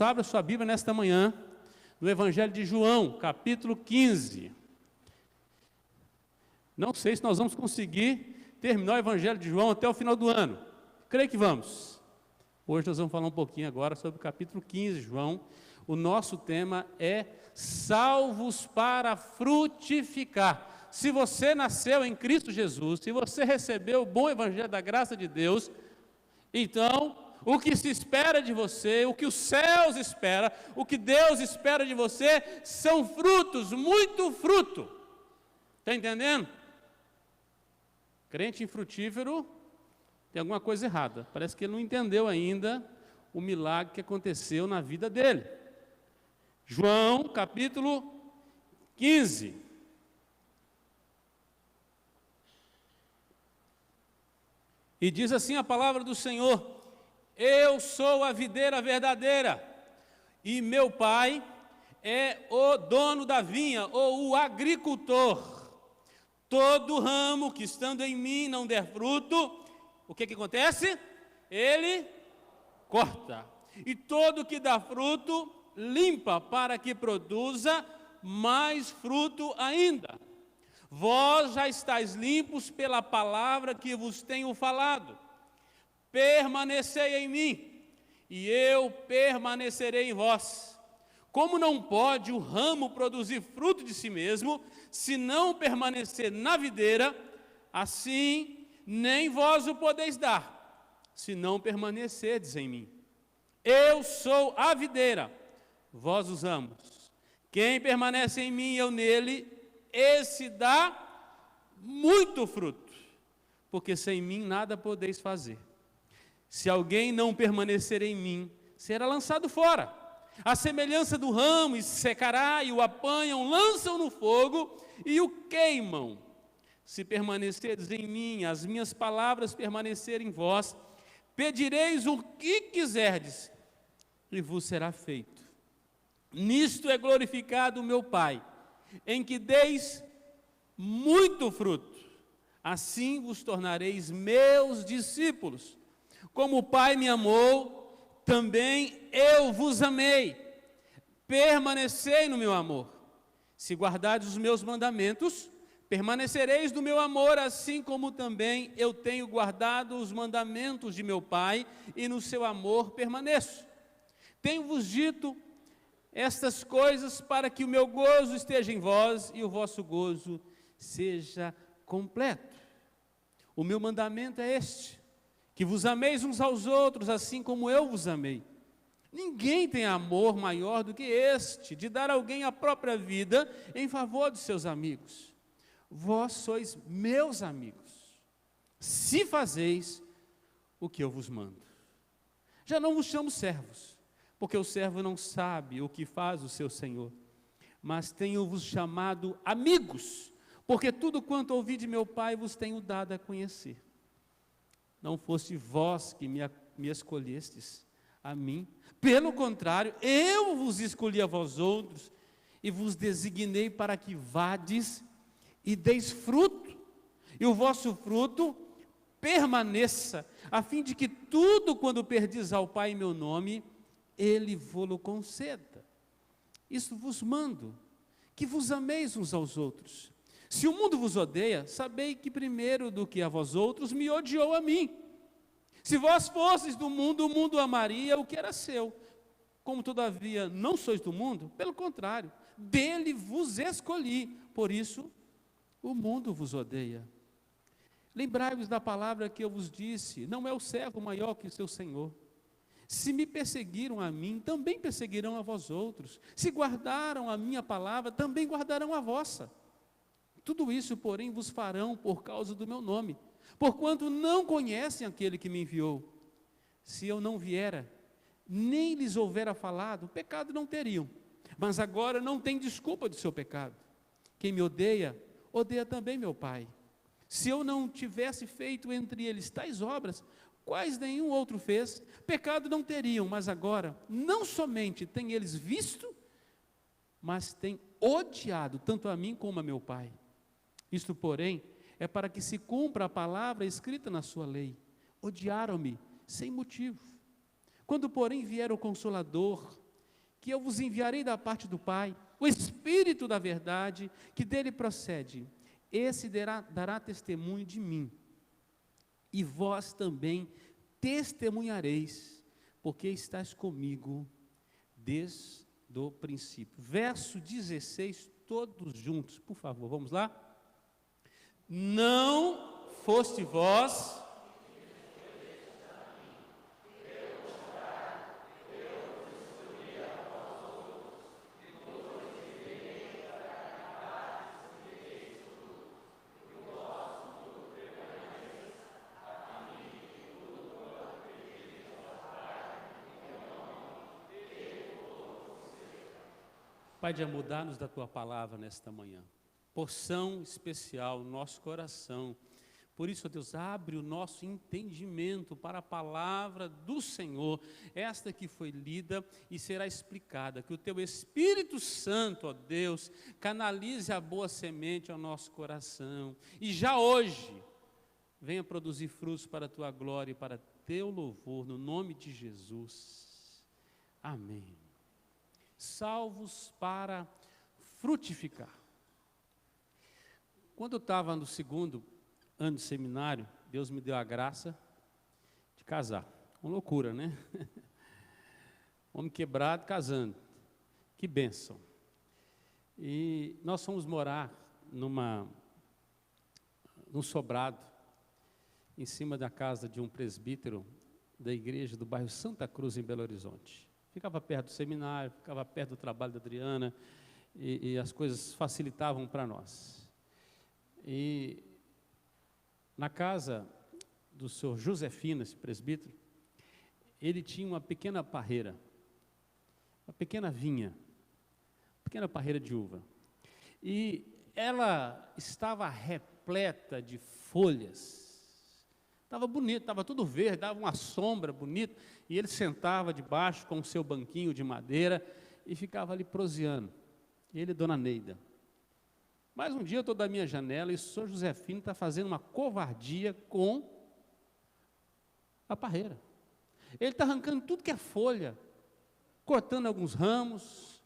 Abra sua Bíblia nesta manhã, no Evangelho de João, capítulo 15. Não sei se nós vamos conseguir terminar o Evangelho de João até o final do ano. Creio que vamos. Hoje nós vamos falar um pouquinho agora sobre o capítulo 15 de João. O nosso tema é salvos para frutificar. Se você nasceu em Cristo Jesus, se você recebeu o bom Evangelho da graça de Deus, então o que se espera de você, o que os céus esperam, o que Deus espera de você, são frutos, muito fruto. Está entendendo? Crente infrutífero tem alguma coisa errada. Parece que ele não entendeu ainda o milagre que aconteceu na vida dele. João, capítulo 15. E diz assim a palavra do Senhor: eu sou a videira verdadeira, e meu pai é o dono da vinha, ou o agricultor. Todo ramo que estando em mim não der fruto, o que acontece? Ele corta. E todo que dá fruto, limpa, para que produza mais fruto ainda. Vós já estáis limpos pela palavra que vos tenho falado. Permanecei em mim, e eu permanecerei em vós. Como não pode o ramo produzir fruto de si mesmo, se não permanecer na videira, assim nem vós o podeis dar, se não permanecerdes em mim. Eu sou a videira, vós os ramos. Quem permanece em mim e eu nele, esse dá muito fruto, porque sem mim nada podeis fazer. Se alguém não permanecer em mim, será lançado fora. A semelhança do ramo, e secará, e o apanham, lançam no fogo e o queimam. Se permanecerdes em mim, as minhas palavras permanecerem em vós, pedireis o que quiserdes, e vos será feito. Nisto é glorificado o meu Pai, em que deis muito fruto. Assim vos tornareis meus discípulos. Como o Pai me amou, também eu vos amei. Permanecei no meu amor. Se guardardes os meus mandamentos, permanecereis no meu amor, assim como também eu tenho guardado os mandamentos de meu Pai, e no seu amor permaneço. Tenho-vos dito estas coisas para que o meu gozo esteja em vós e o vosso gozo seja completo. O meu mandamento é este: que vos ameis uns aos outros, assim como eu vos amei. Ninguém tem amor maior do que este, de dar a alguém a própria vida em favor dos seus amigos. Vós sois meus amigos, se fazeis o que eu vos mando. Já não vos chamo servos, porque o servo não sabe o que faz o seu senhor, mas tenho-vos chamado amigos, porque tudo quanto ouvi de meu Pai vos tenho dado a conhecer. Não foste vós que me escolhestes a mim, pelo contrário, eu vos escolhi a vós outros, e vos designei para que vades e deis fruto, e o vosso fruto permaneça, a fim de que tudo quando perdis ao Pai em meu nome, Ele vô-lo conceda. Isso vos mando, que vos ameis uns aos outros. Se o mundo vos odeia, sabei que primeiro do que a vós outros, me odiou a mim. Se vós fosseis do mundo, o mundo amaria o que era seu. Como todavia não sois do mundo, pelo contrário, dele vos escolhi, por isso o mundo vos odeia. Lembrai-vos da palavra que eu vos disse: não é o servo maior que o seu senhor. Se me perseguiram a mim, também perseguirão a vós outros. Se guardaram a minha palavra, também guardarão a vossa. Tudo isso, porém, vos farão por causa do meu nome, porquanto não conhecem aquele que me enviou. Se eu não viera, nem lhes houvera falado, pecado não teriam. Mas agora não tem desculpa do seu pecado. Quem me odeia, odeia também meu Pai. Se eu não tivesse feito entre eles tais obras, quais nenhum outro fez, pecado não teriam. Mas agora, não somente têm eles visto, mas têm odiado tanto a mim como a meu Pai. Isto, porém, é para que se cumpra a palavra escrita na sua lei. Odiaram-me sem motivo. Quando, porém, vier o Consolador, que eu vos enviarei da parte do Pai, o Espírito da verdade, que dele procede. Esse dará testemunho de mim, e vós também testemunhareis, porque estás comigo desde o princípio. Verso 16, todos juntos, por favor, vamos lá? Não foste vós... Pai de amor, dá-nos da Tua palavra nesta manhã, porção especial no nosso coração. Por isso, ó Deus, abre o nosso entendimento para a palavra do Senhor, esta que foi lida e será explicada, que o Teu Espírito Santo, ó Deus, canalize a boa semente ao nosso coração, e já hoje, venha produzir frutos para a Tua glória e para Teu louvor, no nome de Jesus. Amém. Salvos para frutificar. Quando eu estava no segundo ano de seminário, Deus me deu a graça de casar. Uma loucura, né? Homem quebrado casando. Que bênção. E nós fomos morar num sobrado, em cima da casa de um presbítero da igreja do bairro Santa Cruz, em Belo Horizonte. Ficava perto do seminário, ficava perto do trabalho da Adriana, e as coisas facilitavam para nós. E na casa do senhor Josefino, esse presbítero, ele tinha uma pequena parreira, uma pequena vinha, uma pequena parreira de uva. E ela estava repleta de folhas. Estava bonito, estava tudo verde, dava uma sombra bonita, e ele sentava debaixo com o seu banquinho de madeira e ficava ali proseando. Ele e Dona Neida. Mas um dia eu estou da minha janela e o senhor Josefino está fazendo uma covardia com a parreira. Ele está arrancando tudo que é folha, cortando alguns ramos.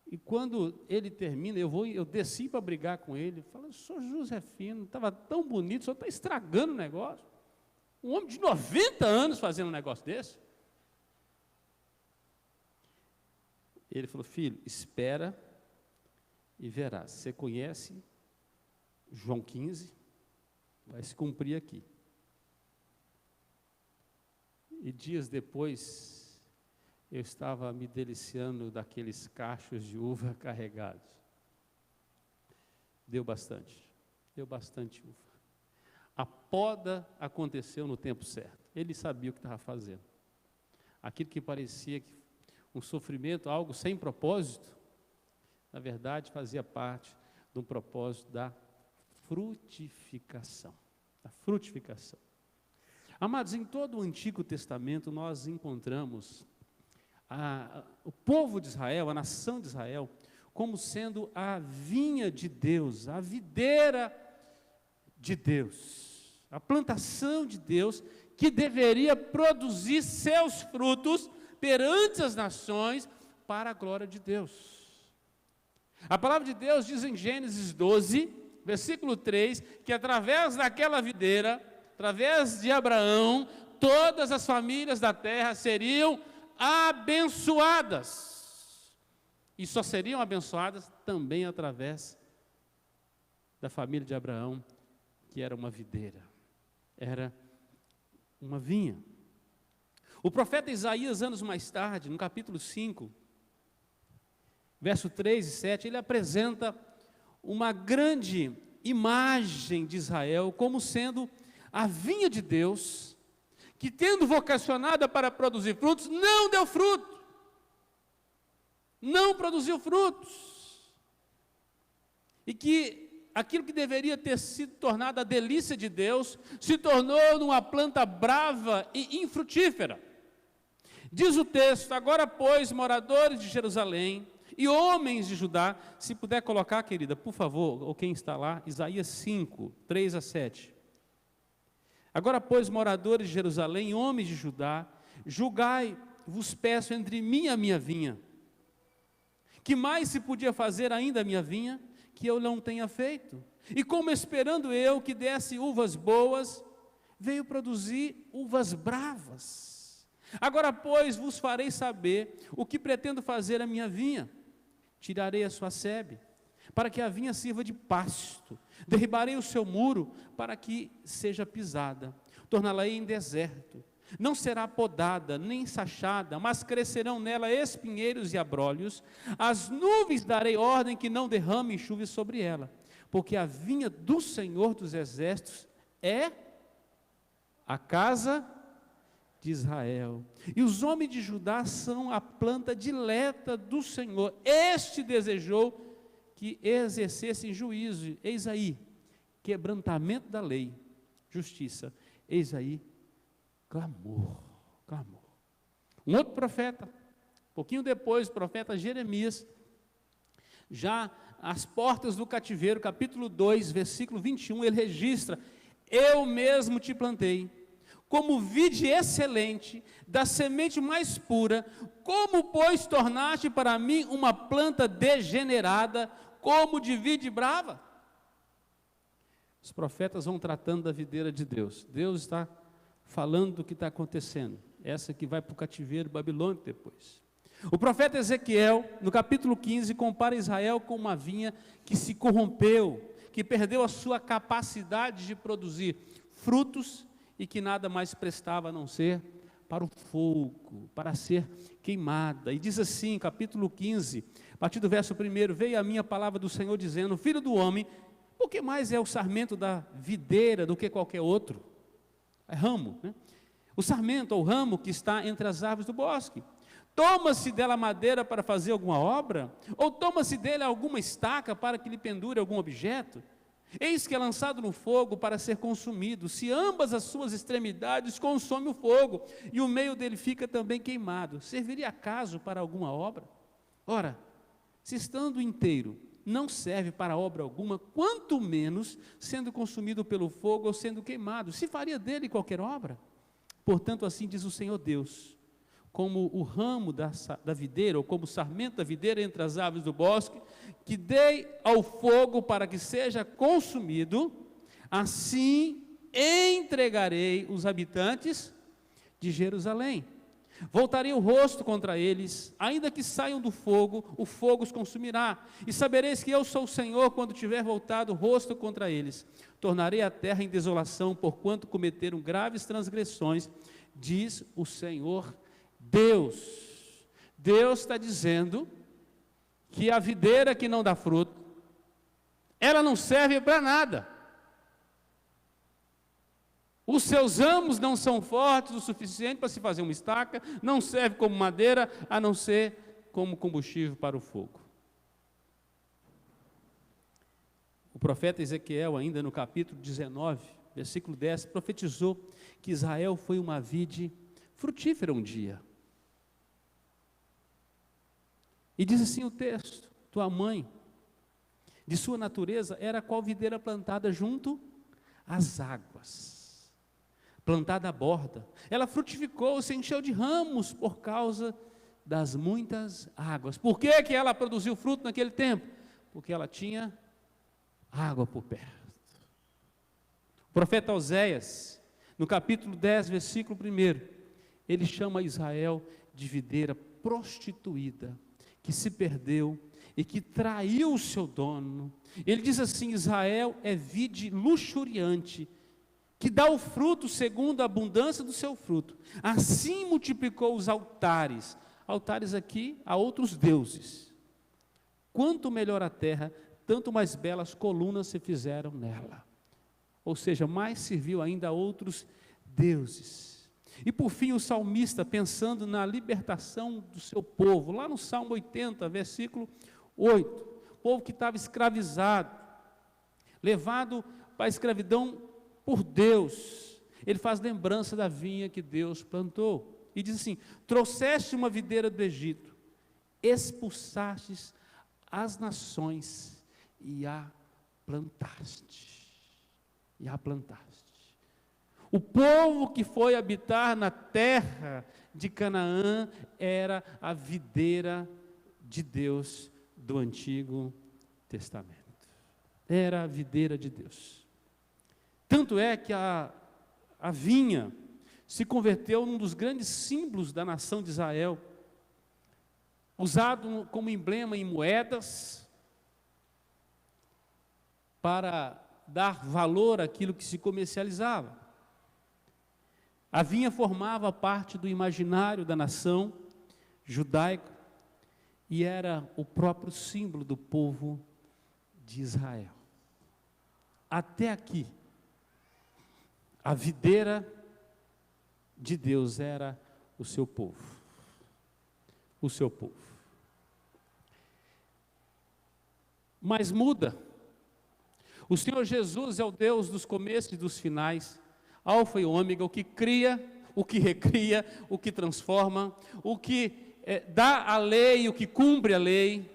E quando ele termina, eu desci para brigar com ele, falando, senhor Josefino, estava tão bonito, o senhor está estragando o negócio. Um homem de 90 anos fazendo um negócio desse. Ele falou, filho, espera e verás. Você conhece João 15? Vai se cumprir aqui. E dias depois, eu estava me deliciando daqueles cachos de uva carregados. Deu bastante uva. A poda aconteceu no tempo certo. Ele sabia o que estava fazendo. Aquilo que parecia um sofrimento, algo sem propósito, na verdade fazia parte de um propósito da frutificação. Da frutificação. Amados, em todo o Antigo Testamento nós encontramos o povo de Israel, a nação de Israel, como sendo a vinha de Deus, a videira de Deus, a plantação de Deus, que deveria produzir seus frutos perante as nações, para a glória de Deus. A palavra de Deus diz em Gênesis 12, versículo 3, que através daquela videira, através de Abraão, todas as famílias da terra seriam abençoadas, e só seriam abençoadas também através da família de Abraão, que era uma videira, era uma vinha. O profeta Isaías, anos mais tarde, no capítulo 5, verso 3 e 7, ele apresenta uma grande imagem de Israel como sendo a vinha de Deus, que tendo vocacionada para produzir frutos, não deu fruto, não produziu frutos, e que aquilo que deveria ter sido tornado a delícia de Deus, se tornou numa planta brava e infrutífera. Diz o texto, agora pois, moradores de Jerusalém e homens de Judá, se puder colocar, querida, por favor, ou quem está lá, Isaías 5, 3 a 7. Agora, pois, moradores de Jerusalém, homens de Judá, julgai vos peço entre mim e a minha vinha. Que mais se podia fazer ainda a minha vinha, que eu não tenha feito? E como esperando eu que desse uvas boas, veio produzir uvas bravas. Agora, pois, vos farei saber o que pretendo fazer a minha vinha. Tirarei a sua sebe, para que a vinha sirva de pasto. Derribarei o seu muro, para que seja pisada. Torná-la-ei em deserto. Não será podada, nem sachada, mas crescerão nela espinheiros e abrolhos. As nuvens darei ordem que não derramem chuva sobre ela, porque a vinha do Senhor dos Exércitos é a casa de Israel. E os homens de Judá são a planta dileta do Senhor. Este desejou que exercessem juízo. Eis aí, quebrantamento da lei, justiça. Eis aí, clamor. Um outro profeta, pouquinho depois, o profeta Jeremias, já às portas do cativeiro, capítulo 2, versículo 21, ele registra: eu mesmo te plantei, como vide excelente, da semente mais pura, como, pois, tornaste para mim uma planta degenerada, como de vide brava? Os profetas vão tratando da videira de Deus. Deus está falando do que está acontecendo. Essa que vai para o cativeiro babilônico depois. O profeta Ezequiel, no capítulo 15, compara Israel com uma vinha que se corrompeu, que perdeu a sua capacidade de produzir frutos e que nada mais prestava a não ser para o fogo, para ser queimada. E diz assim, capítulo 15, a partir do verso 1, veio a minha palavra do Senhor dizendo: filho do homem, por que mais é o sarmento da videira do que qualquer outro? É ramo, né? O sarmento ou ramo que está entre as árvores do bosque. Toma-se dela madeira para fazer alguma obra? Ou toma-se dele alguma estaca para que lhe pendure algum objeto? Eis que é lançado no fogo para ser consumido. Se ambas as suas extremidades consome o fogo, e o meio dele fica também queimado, serviria acaso para alguma obra? Ora, se estando inteiro não serve para obra alguma, quanto menos sendo consumido pelo fogo ou sendo queimado, se faria dele qualquer obra? Portanto, assim diz o Senhor Deus: como o ramo da videira, ou como o sarmento da videira entre as árvores do bosque, que dei ao fogo para que seja consumido, assim entregarei os habitantes de Jerusalém. Voltarei o rosto contra eles, ainda que saiam do fogo, o fogo os consumirá. E sabereis que eu sou o Senhor quando tiver voltado o rosto contra eles. Tornarei a terra em desolação, porquanto cometeram graves transgressões, diz o Senhor Deus. Deus está dizendo que a videira que não dá fruto, ela não serve para nada. Os seus ramos não são fortes o suficiente para se fazer uma estaca, não serve como madeira, a não ser como combustível para o fogo. O profeta Ezequiel, ainda no capítulo 19, versículo 10, profetizou que Israel foi uma vide frutífera um dia. E diz assim o texto: tua mãe, de sua natureza, era qual videira plantada junto às águas, plantada à borda. Ela frutificou, se encheu de ramos por causa das muitas águas. Por que que ela produziu fruto naquele tempo? Porque ela tinha água por perto. O profeta Oséias, no capítulo 10, versículo 1, ele chama Israel de videira prostituída, que se perdeu e que traiu o seu dono. Ele diz assim: Israel é vide luxuriante, que dá o fruto segundo a abundância do seu fruto. Assim multiplicou os altares. Altares aqui a outros deuses. Quanto melhor a terra, tanto mais belas colunas se fizeram nela. Ou seja, mais serviu ainda a outros deuses. E por fim o salmista, pensando na libertação do seu povo, lá no Salmo 80, versículo 8, o povo que estava escravizado, levado para a escravidão por Deus, ele faz lembrança da vinha que Deus plantou, e diz assim: trouxeste uma videira do Egito, expulsastes as nações, e a plantaste, O povo que foi habitar na terra de Canaã era a videira de Deus do Antigo Testamento. Era a videira de Deus. Tanto é que a vinha se converteu num dos grandes símbolos da nação de Israel, usado como emblema em moedas, para dar valor àquilo que se comercializava. A vinha formava parte do imaginário da nação judaica e era o próprio símbolo do povo de Israel. Até aqui, a videira de Deus era o seu povo. O seu povo. Mas muda. O Senhor Jesus é o Deus dos começos e dos finais, Alfa e Ômega, o que cria, o que recria, o que transforma, o que dá a lei, o que cumpre a lei.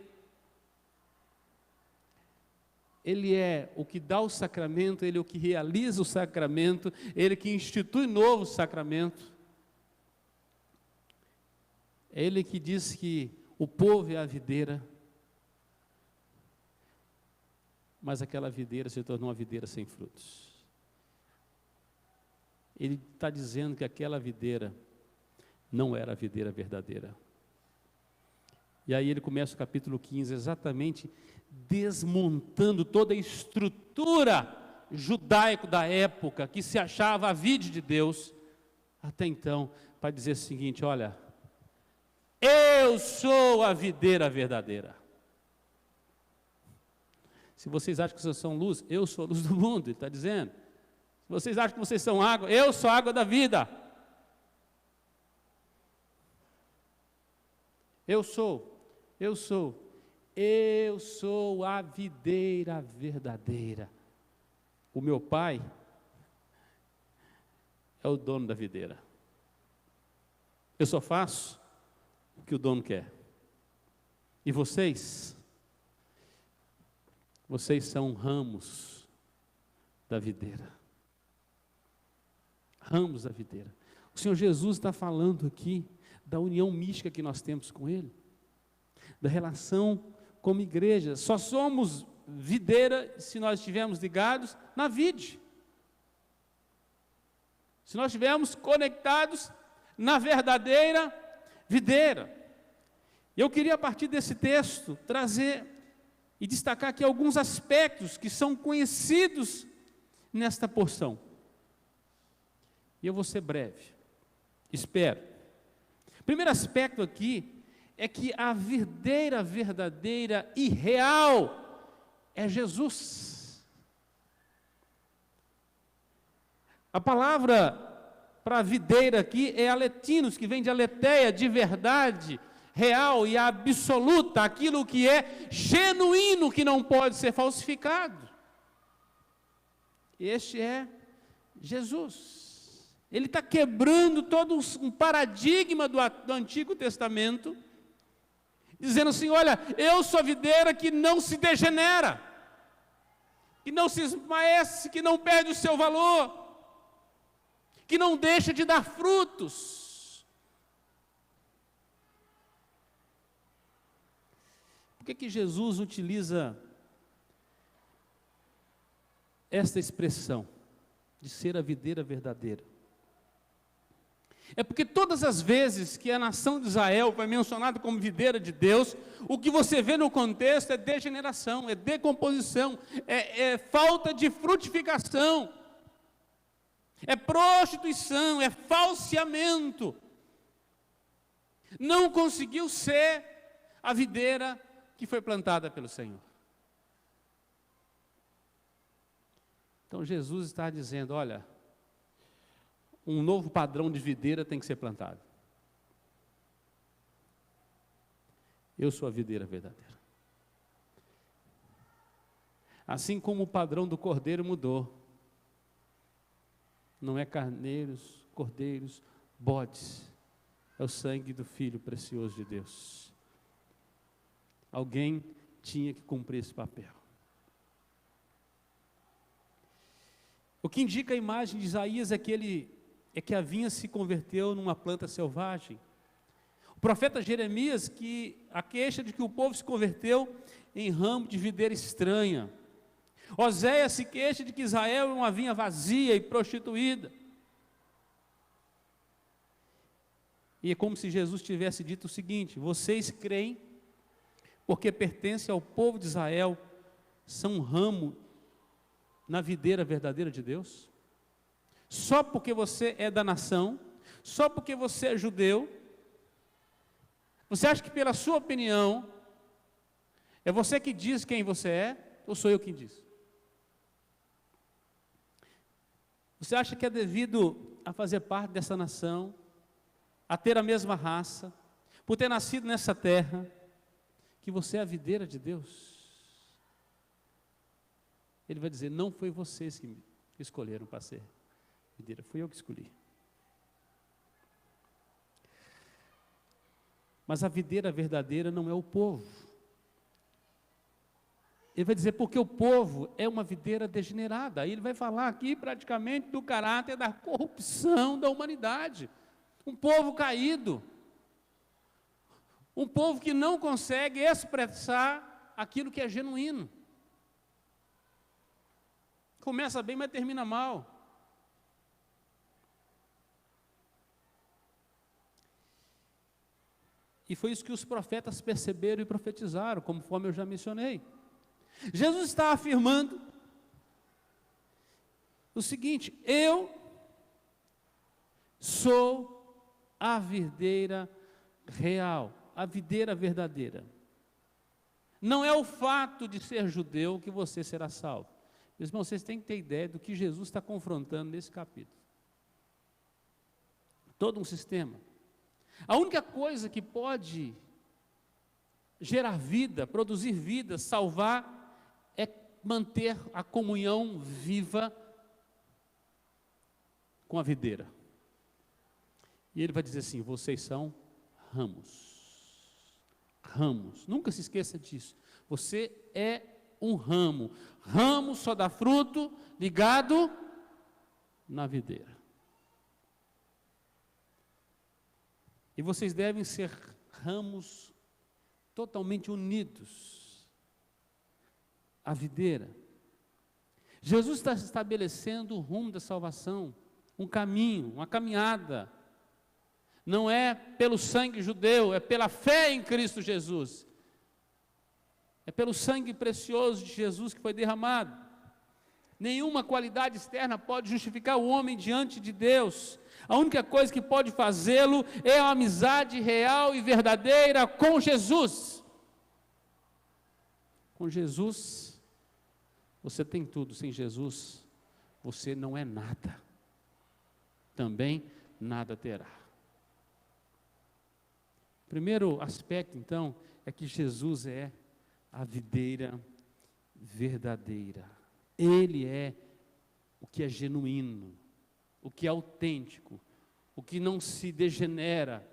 Ele é o que dá o sacramento, Ele é o que realiza o sacramento, Ele que institui novo sacramento. É Ele que diz que o povo é a videira, mas aquela videira se tornou uma videira sem frutos. Ele está dizendo que aquela videira não era a videira verdadeira. E aí ele começa o capítulo 15 exatamente desmontando toda a estrutura judaica da época, que se achava a vide de Deus, até então, para dizer o seguinte: olha, eu sou a videira verdadeira. Se vocês acham que vocês são luz, eu sou a luz do mundo, ele está dizendo. Se vocês acham que vocês são água, eu sou a água da vida. Eu sou a videira verdadeira. O meu pai é o dono da videira. Eu só faço o que o dono quer. E vocês são ramos da videira. Ramos da videira. O Senhor Jesus está falando aqui da união mística que nós temos com Ele, da relação como igreja. Só somos videira se nós estivermos ligados na vide, se nós estivermos conectados na verdadeira videira. E eu queria, a partir desse texto, trazer e destacar aqui alguns aspectos que são conhecidos nesta porção. E eu vou ser breve, espero. O primeiro aspecto aqui é que a videira verdadeira e real é Jesus. A palavra para videira aqui é aletinos, que vem de aletheia, de verdade, real e absoluta, aquilo que é genuíno, que não pode ser falsificado. Este é Jesus. Ele está quebrando todo um paradigma do Antigo Testamento, dizendo assim: olha, eu sou a videira que não se degenera, que não se esmaece, que não perde o seu valor, que não deixa de dar frutos. Por que Jesus utiliza esta expressão de ser a videira verdadeira? É porque todas as vezes que a nação de Israel foi mencionada como videira de Deus, o que você vê no contexto é degeneração, é decomposição, é falta de frutificação, é prostituição, é falseamento. Não conseguiu ser a videira que foi plantada pelo Senhor. Então Jesus está dizendo: olha, um novo padrão de videira tem que ser plantado. Eu sou a videira verdadeira. Assim como o padrão do cordeiro mudou. Não é carneiros, cordeiros, bodes. É o sangue do Filho precioso de Deus. Alguém tinha que cumprir esse papel. O que indica a imagem de Isaías é que a vinha se converteu numa planta selvagem. O profeta Jeremias a queixa de que o povo se converteu em ramo de videira estranha. Oséias se queixa de que Israel é uma vinha vazia e prostituída. E é como se Jesus tivesse dito o seguinte: vocês creem porque pertencem ao povo de Israel, são um ramo na videira verdadeira de Deus? Só porque você é da nação, só porque você é judeu, você acha que pela sua opinião, é você que diz quem você é, ou sou eu quem diz? Você acha que é devido a fazer parte dessa nação, a ter a mesma raça, por ter nascido nessa terra, que você é a videira de Deus? Ele vai dizer: não foi vocês que me escolheram para ser videira, fui eu que escolhi. Mas a videira verdadeira não é o povo. Ele vai dizer porque o povo é uma videira degenerada. Aí ele vai falar aqui praticamente do caráter da corrupção da humanidade. Um povo caído. Um povo que não consegue expressar aquilo que é genuíno. Começa bem, mas termina mal. E foi isso que os profetas perceberam e profetizaram, conforme eu já mencionei. Jesus está afirmando o seguinte: eu sou a videira real, a videira verdadeira. Não é o fato de ser judeu que você será salvo. Meus irmãos, vocês têm que ter ideia do que Jesus está confrontando nesse capítulo. Todo um sistema. A única coisa que pode gerar vida, produzir vida, salvar, é manter a comunhão viva com a videira. E ele vai dizer assim: vocês são ramos. Ramos. Nunca se esqueça disso. Você é um ramo. Ramo só dá fruto ligado na videira. E vocês devem ser ramos totalmente unidos à videira. Jesus está estabelecendo o rumo da salvação, um caminho, uma caminhada. Não é pelo sangue judeu, é pela fé em Cristo Jesus. É pelo sangue precioso de Jesus que foi derramado. Nenhuma qualidade externa pode justificar o homem diante de Deus. A única coisa que pode fazê-lo é a amizade real e verdadeira com Jesus. Com Jesus, você tem tudo. Sem Jesus, você não é nada. Também nada terá. O primeiro aspecto, então, é que Jesus é a videira verdadeira. Ele é o que é genuíno, o que é autêntico, o que não se degenera.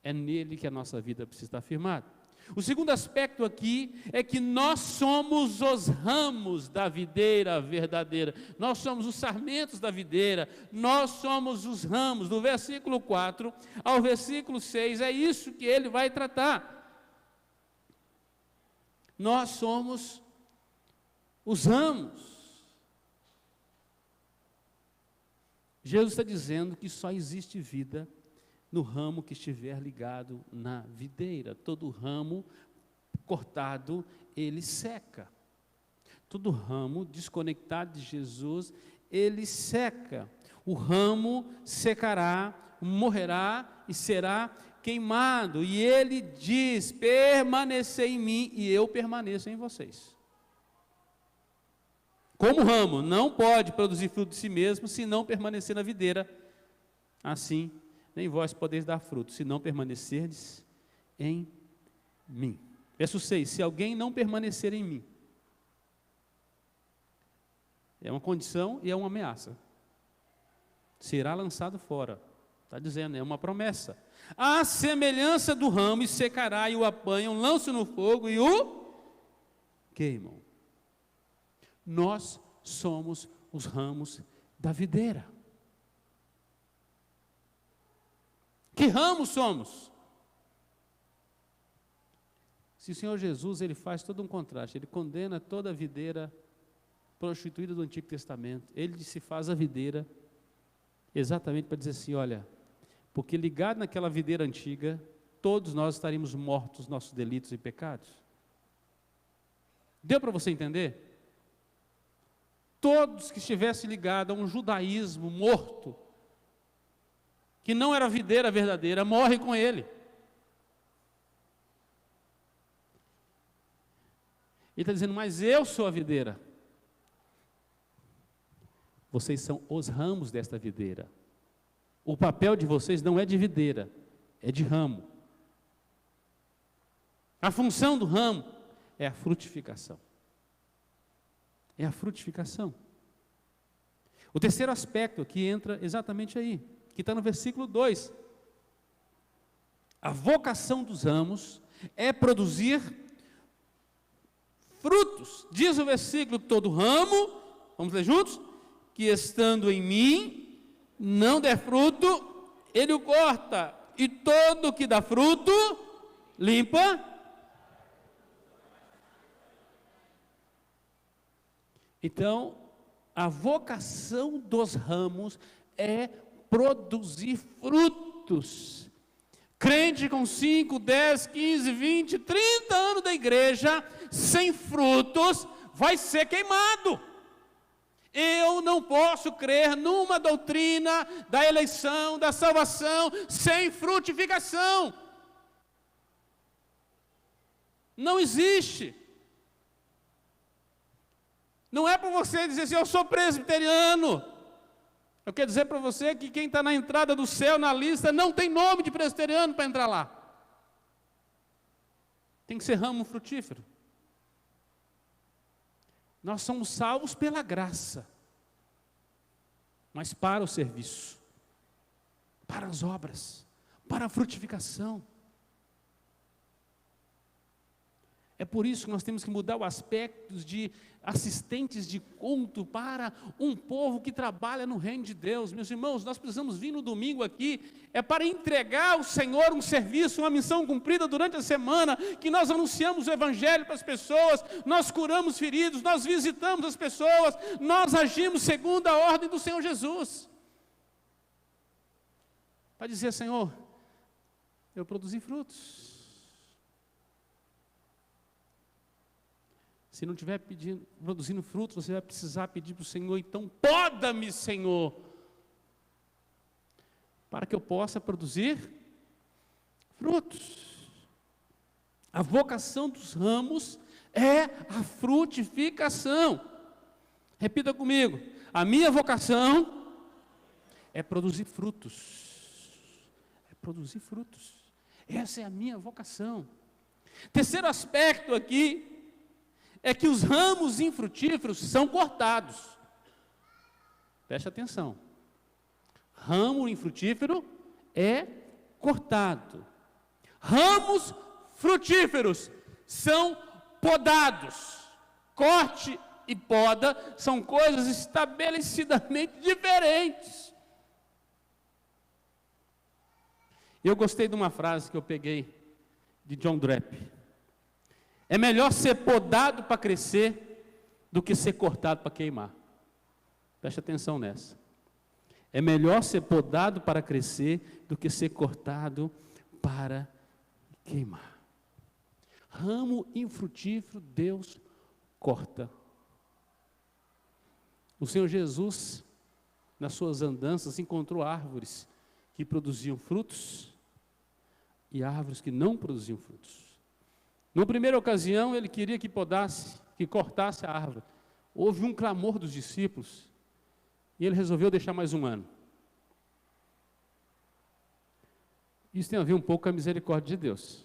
É nele que a nossa vida precisa estar firmada. O segundo aspecto aqui é que nós somos os ramos da videira verdadeira. Nós somos os sarmentos da videira. Nós somos os ramos. Do versículo 4 ao versículo 6, é isso que ele vai tratar. Nós somos os ramos. Jesus está dizendo que só existe vida no ramo que estiver ligado na videira. Todo ramo cortado, ele seca. Todo ramo desconectado de Jesus, ele seca. O ramo secará, morrerá e será queimado. E ele diz: permanecei em mim e eu permaneço em vocês. Como o ramo não pode produzir fruto de si mesmo, se não permanecer na videira, assim nem vós podeis dar fruto, se não permanecerdes em mim. Verso 6, se alguém não permanecer em mim, é uma condição e é uma ameaça, será lançado fora. Está dizendo, é uma promessa. A semelhança do ramo, e secará, e o apanham, lançam no fogo e o queimam. Nós somos os ramos da videira. Que ramos somos? Se o Senhor Jesus, ele faz todo um contraste, ele condena toda a videira prostituída do Antigo Testamento, ele se faz a videira exatamente para dizer assim, olha, porque ligado naquela videira antiga, todos nós estaríamos mortos nos nossos delitos e pecados. Deu para você entender? Todos que estivessem ligados a um judaísmo morto, que não era a videira verdadeira, morre com ele. Ele está dizendo, mas eu sou a videira. Vocês são os ramos desta videira. O papel de vocês não é de videira, é de ramo. A função do ramo é a frutificação. É a frutificação. O terceiro aspecto aqui entra exatamente aí, que está no versículo 2. A vocação dos ramos é produzir frutos. Diz o versículo, todo ramo, vamos ler juntos? Que estando em mim, não der fruto, ele o corta, e todo que dá fruto, limpa. Então, a vocação dos ramos é produzir frutos. Crente com 5, 10, 15, 20, 30 anos da igreja, sem frutos, vai ser queimado. Eu não posso crer numa doutrina da eleição, da salvação, sem frutificação. Não existe. Não é para você dizer assim, eu sou presbiteriano. Eu quero dizer para você que quem está na entrada do céu, na lista, não tem nome de presbiteriano para entrar lá. Tem que ser ramo frutífero. Nós somos salvos pela graça, mas para o serviço, para as obras, para a frutificação. É por isso que nós temos que mudar o aspecto de assistentes de culto para um povo que trabalha no reino de Deus. Meus irmãos, nós precisamos vir no domingo aqui, é para entregar ao Senhor um serviço, uma missão cumprida durante a semana, que nós anunciamos o Evangelho para as pessoas, nós curamos feridos, nós visitamos as pessoas, nós agimos segundo a ordem do Senhor Jesus. Para dizer, Senhor, eu produzi frutos. Se não estiver produzindo frutos, você vai precisar pedir para o Senhor, então poda-me, Senhor, para que eu possa produzir frutos. A vocação dos ramos é a frutificação. Repita comigo, a minha vocação é produzir frutos. É produzir frutos. Essa é a minha vocação. Terceiro aspecto aqui, é que os ramos infrutíferos são cortados. Preste atenção. Ramo infrutífero é cortado. Ramos frutíferos são podados. Corte e poda são coisas estabelecidamente diferentes. Eu gostei de uma frase que eu peguei de John Drape. É melhor ser podado para crescer do que ser cortado para queimar. Preste atenção nessa. É melhor ser podado para crescer do que ser cortado para queimar. Ramo infrutífero, Deus corta. O Senhor Jesus, nas suas andanças, encontrou árvores que produziam frutos e árvores que não produziam frutos. Na primeira ocasião, ele queria que podasse, que cortasse a árvore. Houve um clamor dos discípulos, e ele resolveu deixar mais um ano. Isso tem a ver um pouco com a misericórdia de Deus.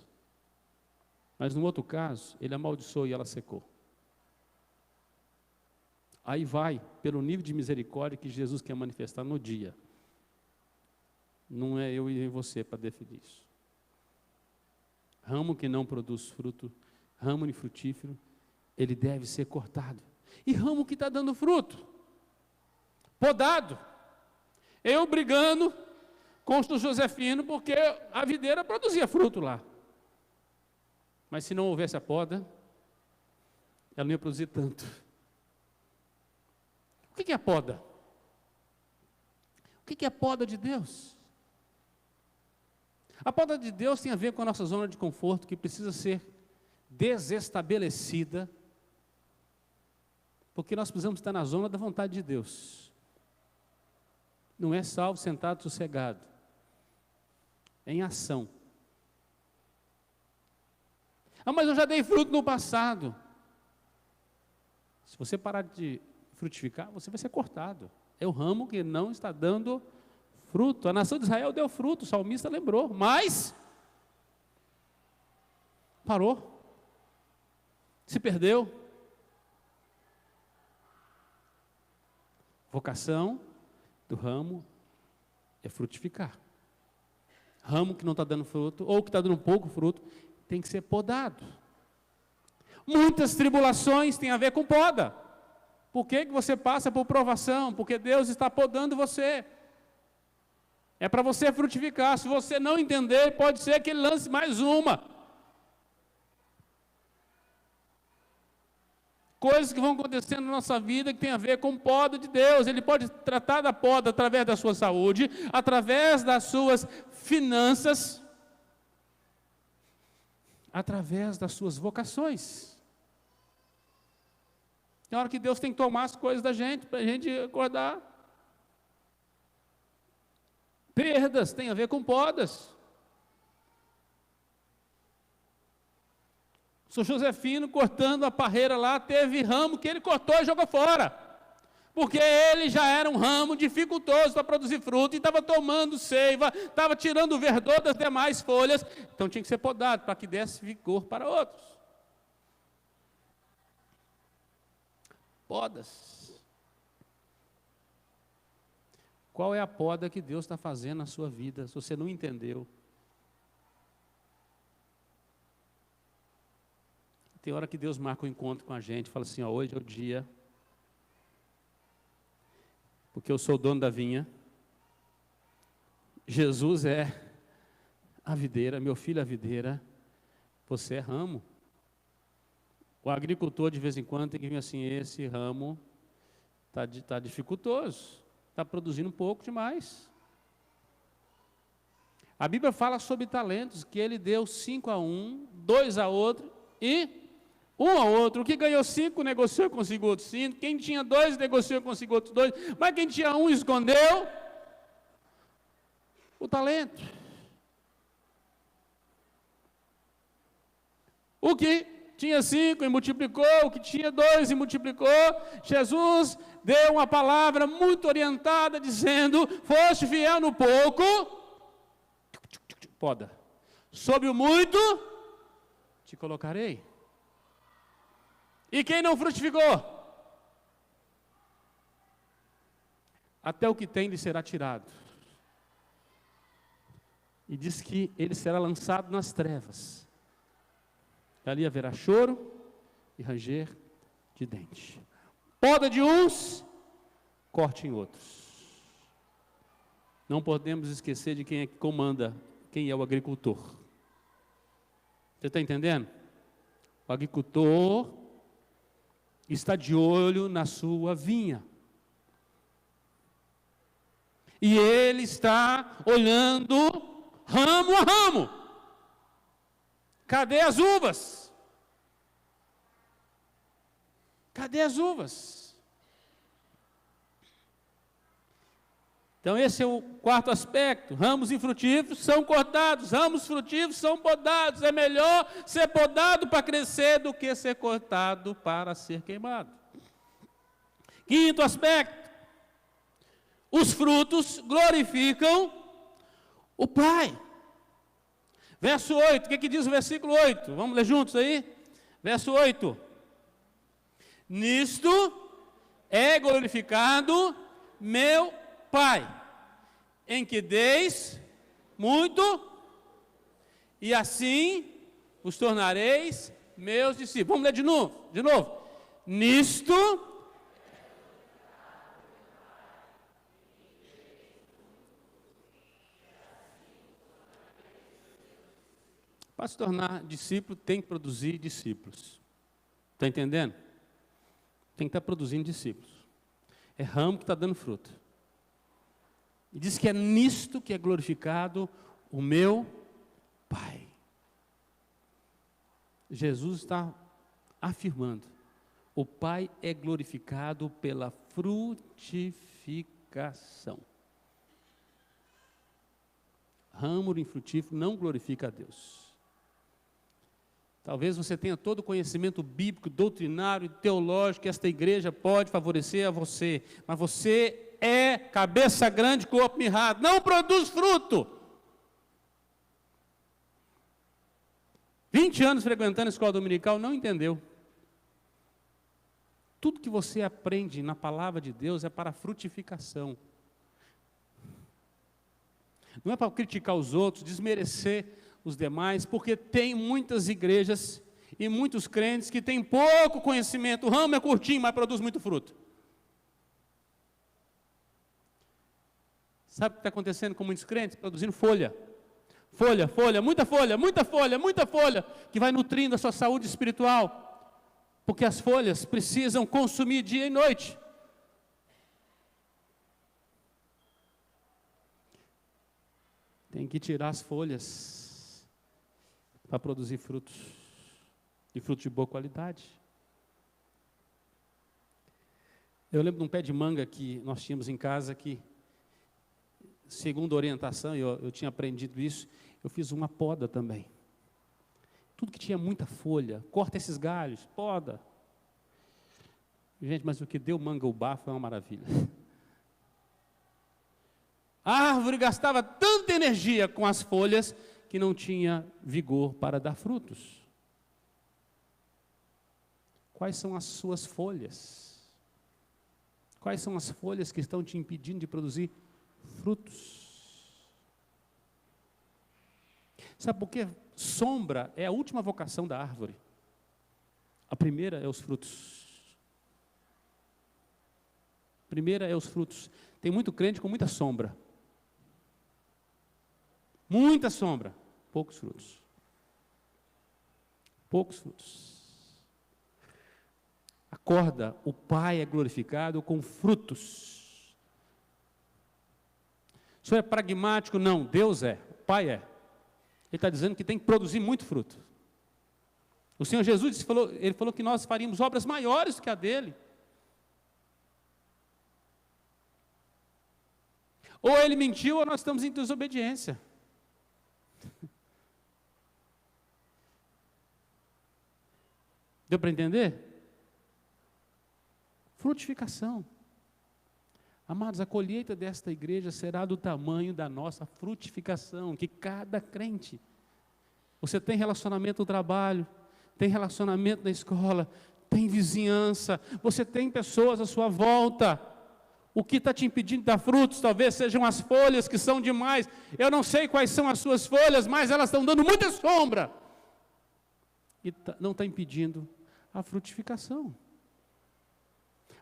Mas no outro caso, ele amaldiçoou e ela secou. Aí vai, pelo nível de misericórdia que Jesus quer manifestar no dia. Não é eu e você para definir isso. Ramo que não produz fruto, ramo infrutífero, ele deve ser cortado. E ramo que está dando fruto, podado. Eu brigando com o Josefino, porque a videira produzia fruto lá. Mas se não houvesse a poda, ela não ia produzir tanto. O que é a poda? O que é a poda de Deus? A poda de Deus tem a ver com a nossa zona de conforto, que precisa ser desestabelecida, porque nós precisamos estar na zona da vontade de Deus. Não é salvo, sentado, sossegado. É em ação. Ah, mas eu já dei fruto no passado. Se você parar de frutificar, você vai ser cortado. É o ramo que não está dando fruto. A nação de Israel deu fruto, o salmista lembrou, mas parou. Se perdeu. Vocação do ramo é frutificar. Ramo que não está dando fruto, ou que está dando pouco fruto, tem que ser podado. Muitas tribulações têm a ver com poda. Por que você passa por provação? Porque Deus está podando você. É para você frutificar. Se você não entender, pode ser que Ele lance mais uma. Coisas que vão acontecendo na nossa vida que tem a ver com poda de Deus. Ele pode tratar da poda através da sua saúde, através das suas finanças, através das suas vocações. Tem hora que Deus tem que tomar as coisas da gente, para a gente acordar. Perdas tem a ver com podas. O Sr. Josefino, cortando a parreira lá, teve ramo que ele cortou e jogou fora. Porque ele já era um ramo dificultoso para produzir fruto, e estava tomando seiva, estava tirando o verdor das demais folhas, então tinha que ser podado, para que desse vigor para outros. Podas. Qual é a poda que Deus está fazendo na sua vida, se você não entendeu? Tem hora que Deus marca um encontro com a gente, fala assim, ó, hoje é o dia, porque eu sou o dono da vinha, Jesus é a videira, meu filho é a videira, você é ramo. O agricultor, de vez em quando, tem que vir assim, esse ramo está dificultoso, está produzindo um pouco demais. A Bíblia fala sobre talentos, que ele deu 5 a um, 2 a outro, e 1 a outro. O que ganhou 5, negociou consigo outros 5, quem tinha 2, negociou consigo outros 2, mas quem tinha 1, escondeu o talento. O que tinha 5 e multiplicou, o que tinha 2 e multiplicou. Jesus deu uma palavra muito orientada, dizendo, foste fiel no pouco, poda, sobre o muito, te colocarei. E quem não frutificou? Até o que tem lhe será tirado. E diz que ele será lançado nas trevas. Ali haverá choro e ranger de dente. Poda de uns, corte em outros. Não podemos esquecer de quem é que comanda, quem é o agricultor. Você está entendendo? O agricultor está de olho na sua vinha. E ele está olhando ramo a ramo. Cadê as uvas? Cadê as uvas? Então esse é o quarto aspecto. Ramos infrutíferos são cortados, ramos frutíferos são podados. É melhor ser podado para crescer do que ser cortado para ser queimado. Quinto aspecto. Os frutos glorificam o Pai. Verso 8, o que diz o versículo 8? Vamos ler juntos aí? Verso 8. Nisto é glorificado meu Pai, em que deis muito, e assim os tornareis meus discípulos. Vamos ler de novo, Nisto Para se tornar discípulo, tem que produzir discípulos. Está entendendo? Tem que estar produzindo discípulos. É ramo que está dando fruto. E diz que é nisto que é glorificado o meu Pai. Jesus está afirmando: o Pai é glorificado pela frutificação. Ramo infrutífero não glorifica a Deus. Talvez você tenha todo o conhecimento bíblico, doutrinário e teológico que esta igreja pode favorecer a você, mas você é cabeça grande, corpo mirrado, não produz fruto. 20 anos frequentando a escola dominical, não entendeu. Tudo que você aprende na palavra de Deus é para frutificação. Não é para criticar os outros, desmerecer os demais, porque tem muitas igrejas e muitos crentes que têm pouco conhecimento. O ramo é curtinho, mas produz muito fruto. Sabe o que está acontecendo com muitos crentes? Produzindo folha. Folha, muita folha, que vai nutrindo a sua saúde espiritual. Porque as folhas precisam consumir dia e noite. Tem que tirar as folhas para produzir frutos. E frutos de boa qualidade. Eu lembro de um pé de manga que nós tínhamos em casa que, segundo a orientação, eu tinha aprendido isso, eu fiz uma poda também. Tudo que tinha muita folha, corta esses galhos, poda. Gente, mas o que deu manga-ubá foi uma maravilha. A árvore gastava tanta energia com as folhas que não tinha vigor para dar frutos. Quais são as suas folhas? Quais são as folhas que estão te impedindo de produzir frutos? Sabe por quê? Sombra é a última vocação da árvore. A primeira é os frutos. Primeira é os frutos. Tem muito crente com muita sombra. Muita sombra, poucos frutos. Poucos frutos. Acorda, o Pai é glorificado com frutos. O senhor é pragmático? Não, Deus é, o Pai é. Ele está dizendo que tem que produzir muito fruto. O Senhor Jesus ele falou que nós faríamos obras maiores do que a dele. Ou ele mentiu ou nós estamos em desobediência. Deu para entender? Frutificação. Amados, a colheita desta igreja será do tamanho da nossa frutificação, que cada crente, você tem relacionamento no trabalho, tem relacionamento na escola, tem vizinhança, você tem pessoas à sua volta. O que está te impedindo de dar frutos? Talvez sejam as folhas que são demais. Eu não sei quais são as suas folhas, mas elas estão dando muita sombra. E não está impedindo a frutificação.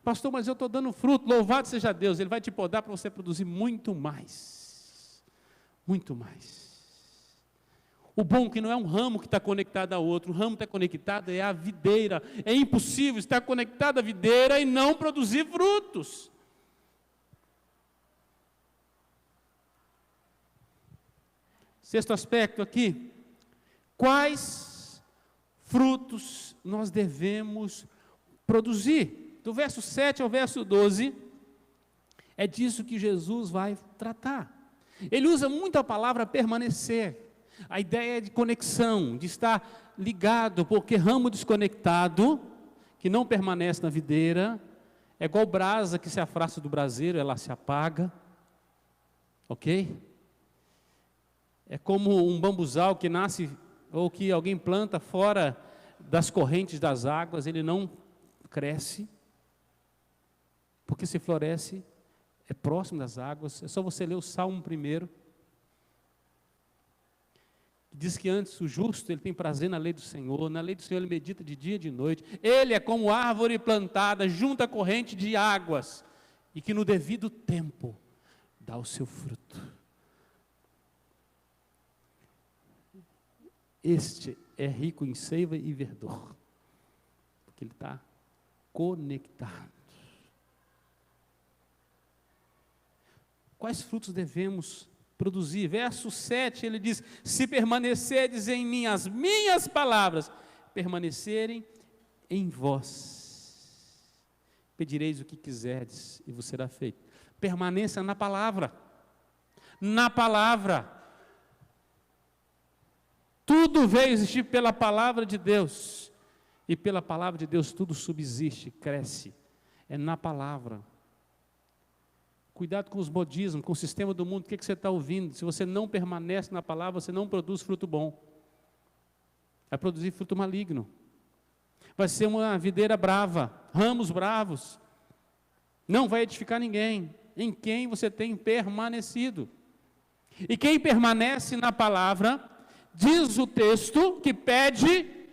Pastor, mas eu estou dando fruto, louvado seja Deus, Ele vai te podar para você produzir muito mais. Muito mais. O bom é que não é um ramo que está conectado ao outro, o ramo que está conectado é a videira. É impossível estar conectado à videira e não produzir frutos. Sexto aspecto aqui, quais frutos nós devemos produzir? Do verso 7 ao verso 12, é disso que Jesus vai tratar. Ele usa muito a palavra permanecer, a ideia de conexão, de estar ligado, porque ramo desconectado, que não permanece na videira, é igual brasa que se afasta do braseiro, ela se apaga, ok? É como um bambuzal que nasce, ou que alguém planta fora das correntes das águas, ele não cresce, porque se floresce, é próximo das águas. É só você ler o Salmo 1. Diz que antes o justo, ele tem prazer na lei do Senhor, na lei do Senhor ele medita de dia e de noite. Ele é como árvore plantada junto à corrente de águas, e que no devido tempo dá o seu fruto. este é rico em seiva e verdor, porque ele está conectado. Quais frutos devemos produzir? Verso 7, ele diz: se permanecerdes em mim, as minhas palavras permanecerem em vós, pedireis o que quiserdes e vos será feito. Permaneça na palavra. Na palavra. Tudo veio existir pela palavra de Deus, e pela palavra de Deus tudo subsiste, cresce. É na palavra. Cuidado com os modismos, com o sistema do mundo. O que você está ouvindo? Se você não permanece na palavra, você não produz fruto bom. Vai produzir fruto maligno. Vai ser uma videira brava, ramos bravos. Não vai edificar ninguém. Em quem você tem permanecido. E quem permanece na palavra, diz o texto que pede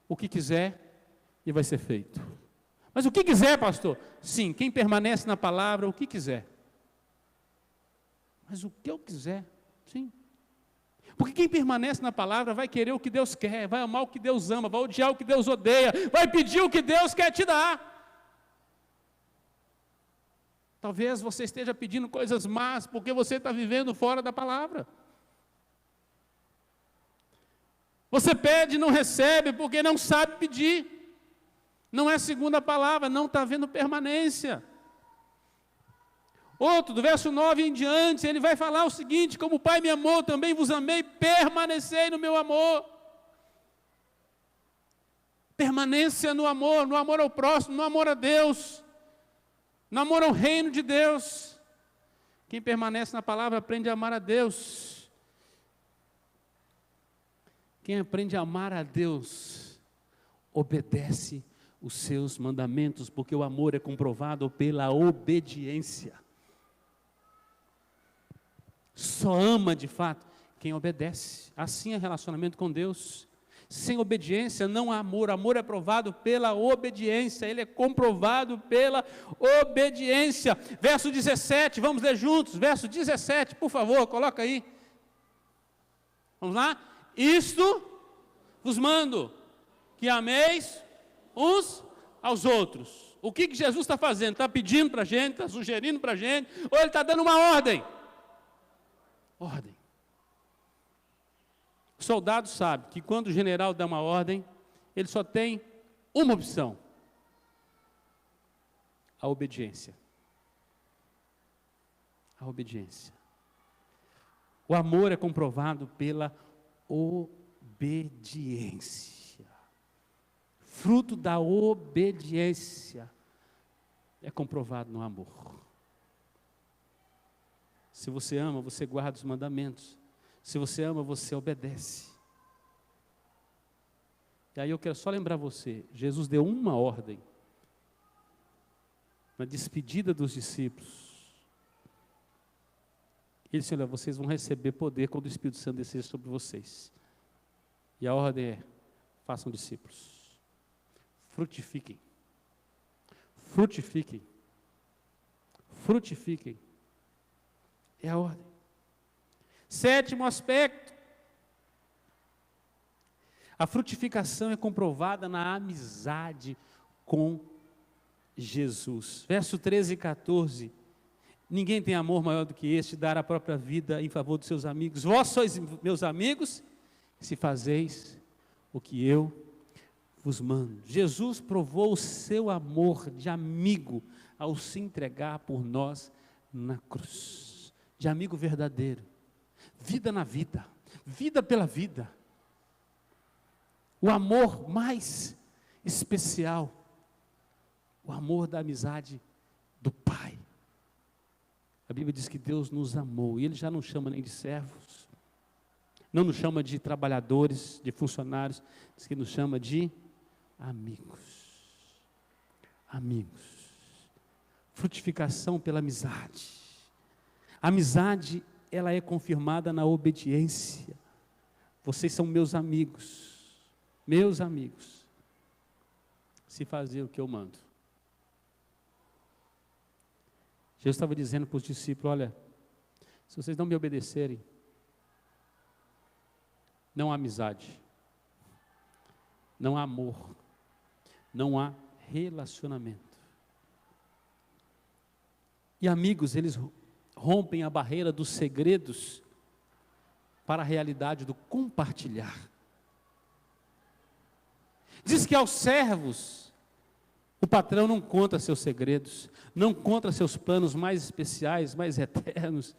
o que quiser e vai ser feito. Mas o que quiser, pastor? Sim, quem permanece na palavra, o que quiser. Mas o que eu quiser, sim. Porque quem permanece na palavra vai querer o que Deus quer, vai amar o que Deus ama, vai odiar o que Deus odeia, vai pedir o que Deus quer te dar. Talvez você esteja pedindo coisas más, porque você está vivendo fora da palavra. Você pede e não recebe, porque não sabe pedir. Não é segundo a palavra, não está havendo permanência. Outro, do verso 9 em diante, ele vai falar o seguinte: como o Pai me amou, também vos amei, permanecei no meu amor. Permanência no amor ao próximo, no amor a Deus, no amor ao reino de Deus. Quem permanece na palavra aprende a amar a Deus. Quem aprende a amar a Deus, obedece os seus mandamentos, porque o amor é comprovado pela obediência. Só ama de fato quem obedece. Assim é relacionamento com Deus. Sem obediência não há amor. Amor é provado pela obediência. Ele é comprovado pela obediência. Verso 17, vamos ler juntos. Verso 17, por favor, coloca aí. Vamos lá? Isto vos mando, que ameis uns aos outros. O que Jesus está fazendo? Está pedindo para a gente, está sugerindo para a gente, ou ele está dando uma ordem? Ordem. O soldado sabe que quando o general dá uma ordem, ele só tem uma opção: a obediência. A obediência. O amor é comprovado pela obediência. Fruto da obediência é comprovado no amor. Se você ama, você guarda os mandamentos. Se você ama, você obedece. E aí eu quero só lembrar você, Jesus deu uma ordem na despedida dos discípulos. Ele disse: olha, vocês vão receber poder quando o Espírito Santo descer sobre vocês. E a ordem é: façam discípulos. Frutifiquem. Frutifiquem. Frutifiquem. É a ordem. Sétimo aspecto. A frutificação é comprovada na amizade com Jesus. Verso 13 e 14. Ninguém tem amor maior do que este, dar a própria vida em favor dos seus amigos. Vós sois meus amigos, se fazeis o que eu vos mando. Jesus provou o seu amor de amigo ao se entregar por nós na cruz. De amigo verdadeiro. Vida na vida. Vida pela vida. O amor mais especial. O amor da amizade do Pai. A Bíblia diz que Deus nos amou, e Ele já não chama nem de servos, não nos chama de trabalhadores, de funcionários, diz que nos chama de amigos. Amigos. Frutificação pela amizade. A amizade, ela é confirmada na obediência. Vocês são meus amigos, se fazer o que eu mando. Jesus estava dizendo para os discípulos: olha, se vocês não me obedecerem, não há amizade. não há amor, não há relacionamento. E amigos, eles rompem a barreira dos segredos para a realidade do compartilhar. Diz que aos servos, o patrão não conta seus segredos, não conta seus planos mais especiais, mais eternos.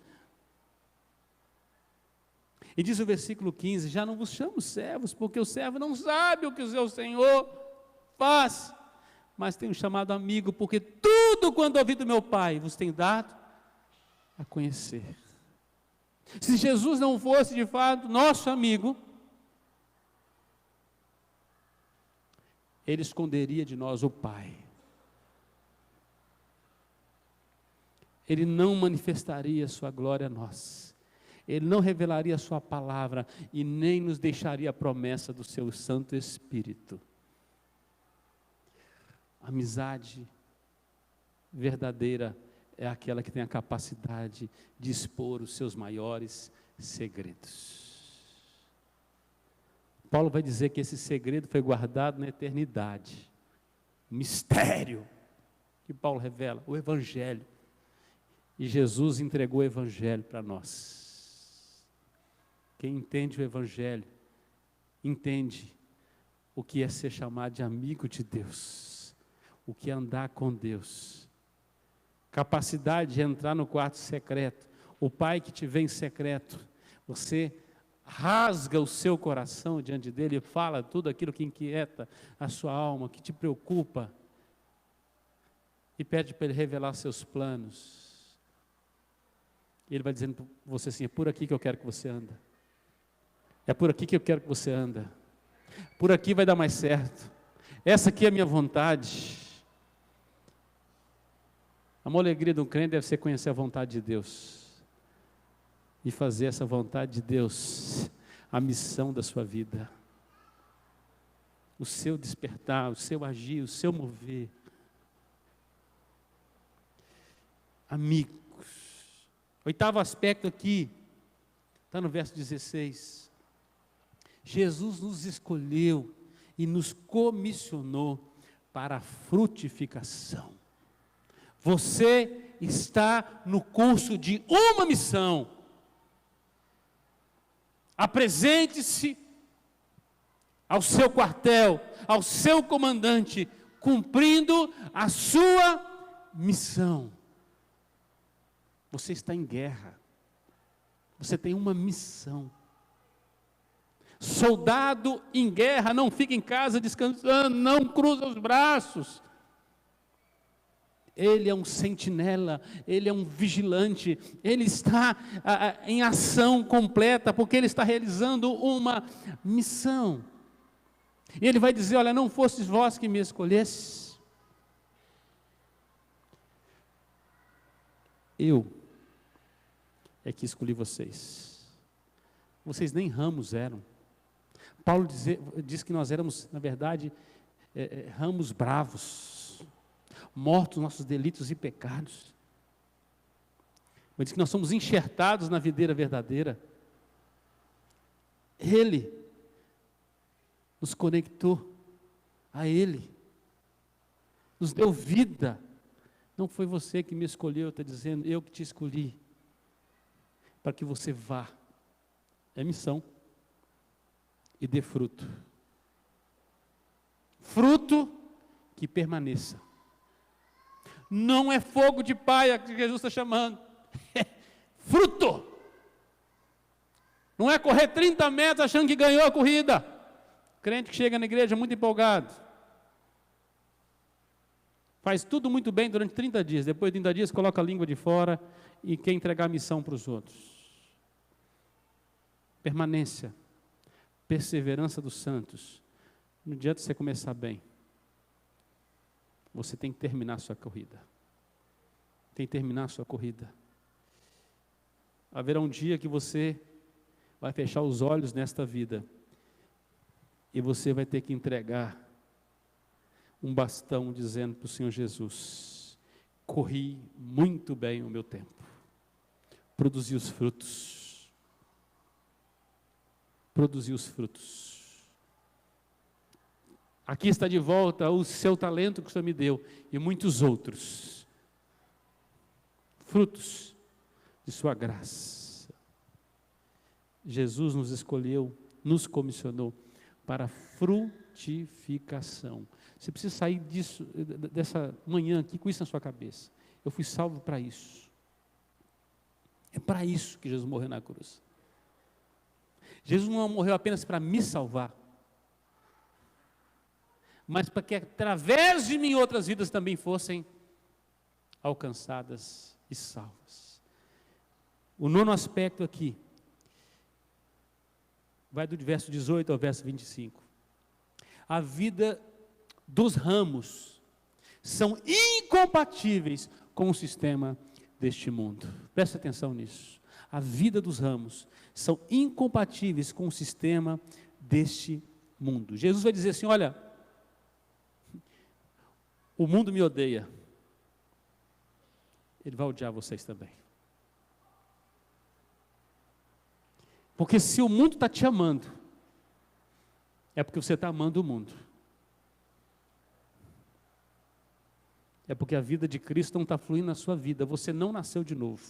E diz o versículo 15, já não vos chamo servos, porque o servo não sabe o que o seu Senhor faz, mas tenho chamado amigo, porque tudo quanto ouvi do meu Pai vos tem dado a conhecer. Se Jesus não fosse de fato nosso amigo, Ele esconderia de nós o Pai. Ele não manifestaria sua glória a nós. Ele não revelaria a sua palavra e nem nos deixaria a promessa do seu Santo Espírito. A amizade verdadeira é aquela que tem a capacidade de expor os seus maiores segredos. Paulo vai dizer que esse segredo foi guardado na eternidade. O mistério que Paulo revela, o Evangelho. E Jesus entregou o Evangelho para nós. Quem entende o Evangelho, entende o que é ser chamado de amigo de Deus, o que é andar com Deus, capacidade de entrar no quarto secreto, o Pai que te vê em secreto, você rasga o seu coração diante dele e fala tudo aquilo que inquieta a sua alma, que te preocupa, e pede para ele revelar seus planos. E ele vai dizendo para você assim, é por aqui que eu quero que você anda. É por aqui que eu quero que você anda. Por aqui vai dar mais certo. Essa aqui é a minha vontade. A maior alegria de um crente deve ser conhecer a vontade de Deus. E fazer essa vontade de Deus a missão da sua vida. O seu despertar, o seu agir, o seu mover. Amigos. Oitavo aspecto aqui, está no verso 16. Jesus nos escolheu e nos comissionou para a frutificação. Você está no curso de uma missão. Apresente-se ao seu quartel, ao seu comandante, cumprindo a sua missão. Você está em guerra. Você tem uma missão. Soldado em guerra não fica em casa descansando, não cruza os braços. Ele é um sentinela, ele é um vigilante, ele está em ação completa, porque ele está realizando uma missão. E ele vai dizer, olha, não fostes vós que me escolhestes. Eu é que escolhi vocês. Vocês nem ramos eram. Paulo diz que nós éramos, na verdade, ramos bravos, mortos nossos delitos e pecados. Mas diz que nós somos enxertados na videira verdadeira. Ele nos conectou a Ele, nos deu vida. Não foi você que me escolheu, está dizendo, eu que te escolhi, para que você vá. É missão. E dê fruto. Fruto que permaneça. Não é fogo de palha que Jesus está chamando. É fruto. Não é correr 30 metros achando que ganhou a corrida. Crente que chega na igreja muito empolgado. Faz tudo muito bem durante 30 dias. Depois de 30 dias coloca a língua de fora e quer entregar a missão para os outros. Permanência. Perseverança dos santos. No dia de você começar bem, você tem que terminar a sua corrida. Tem que terminar a sua corrida. Haverá um dia que você vai fechar os olhos nesta vida e você vai ter que entregar um bastão dizendo para o Senhor Jesus, corri muito bem o meu tempo, produzi os frutos, Aqui está de volta o seu talento que o Senhor me deu e muitos outros frutos de sua graça. Jesus nos escolheu, nos comissionou para frutificação. Você precisa sair dessa manhã aqui com isso na sua cabeça. Eu fui salvo para isso. É para isso que Jesus morreu na cruz. Jesus não morreu apenas para me salvar, mas para que através de mim outras vidas também fossem alcançadas e salvas. O nono aspecto aqui vai do verso 18 ao verso 25. A vida dos ramos são incompatíveis com o sistema deste mundo. Presta atenção nisso. A vida dos ramos são incompatíveis com o sistema deste mundo. Jesus vai dizer assim, olha, o mundo me odeia. Ele vai odiar vocês também. Porque se o mundo está te amando, é porque você está amando o mundo. É porque a vida de Cristo não está fluindo na sua vida. Você não nasceu de novo.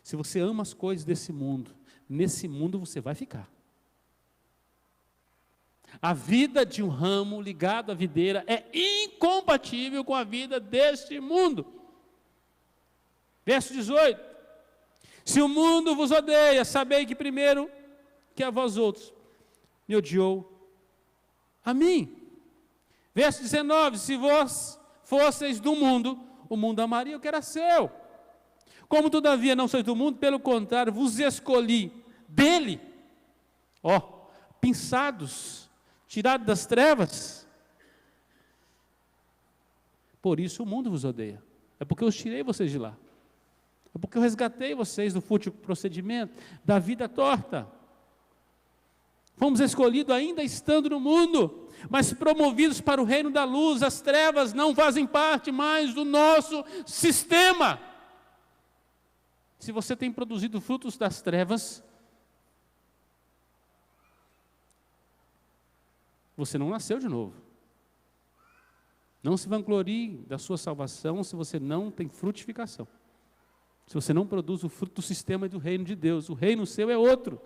Se você ama as coisas desse mundo, nesse mundo você vai ficar. A vida de um ramo ligado à videira é incompatível com a vida deste mundo. Verso 18. Se o mundo vos odeia, sabei que primeiro que a vós outros me odiou a mim. Verso 19. Se vós fosseis do mundo, o mundo amaria o que era seu. Como todavia não sois do mundo, pelo contrário, vos escolhi dele, pinçados, tirados das trevas. Por isso o mundo vos odeia. É porque eu tirei vocês de lá. É porque eu resgatei vocês do fútil procedimento, da vida torta. Fomos escolhidos ainda estando no mundo, mas promovidos para o reino da luz. As trevas não fazem parte mais do nosso sistema. Se você tem produzido frutos das trevas, você não nasceu de novo. Não se vanglorie da sua salvação se você não tem frutificação. Se você não produz o fruto do sistema e do reino de Deus. O reino seu é outro.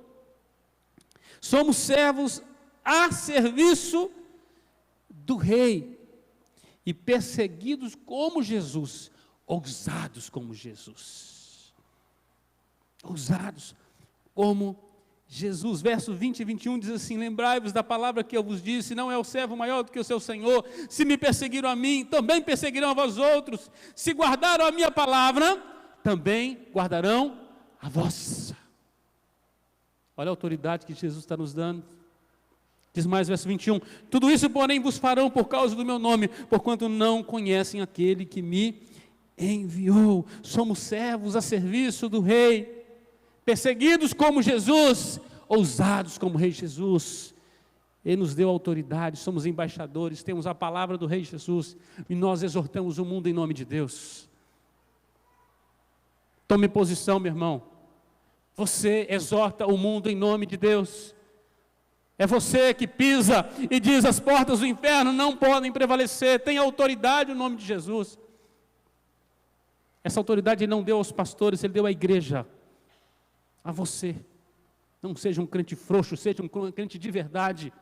Somos servos a serviço do rei e perseguidos como Jesus, ousados como Jesus. Ousados como Jesus. Verso 20 e 21 diz assim: lembrai-vos da palavra que eu vos disse, não é o servo maior do que o seu Senhor. Se me perseguiram a mim, também perseguirão a vós outros. Se guardaram a minha palavra, também guardarão a vossa. Olha a autoridade que Jesus está nos dando. Diz mais, verso 21, tudo isso, porém, vos farão por causa do meu nome, porquanto não conhecem aquele que me enviou. Somos servos a serviço do rei, perseguidos como Jesus, ousados como o rei Jesus. Ele nos deu autoridade, somos embaixadores, temos a palavra do rei Jesus, e nós exortamos o mundo em nome de Deus. Tome posição, meu irmão. Você exorta o mundo em nome de Deus. É você que pisa e diz: as portas do inferno não podem prevalecer. Tem autoridade no nome de Jesus. Essa autoridade Ele não deu aos pastores, Ele deu à igreja, a você. Não seja um crente frouxo, seja um crente de verdade,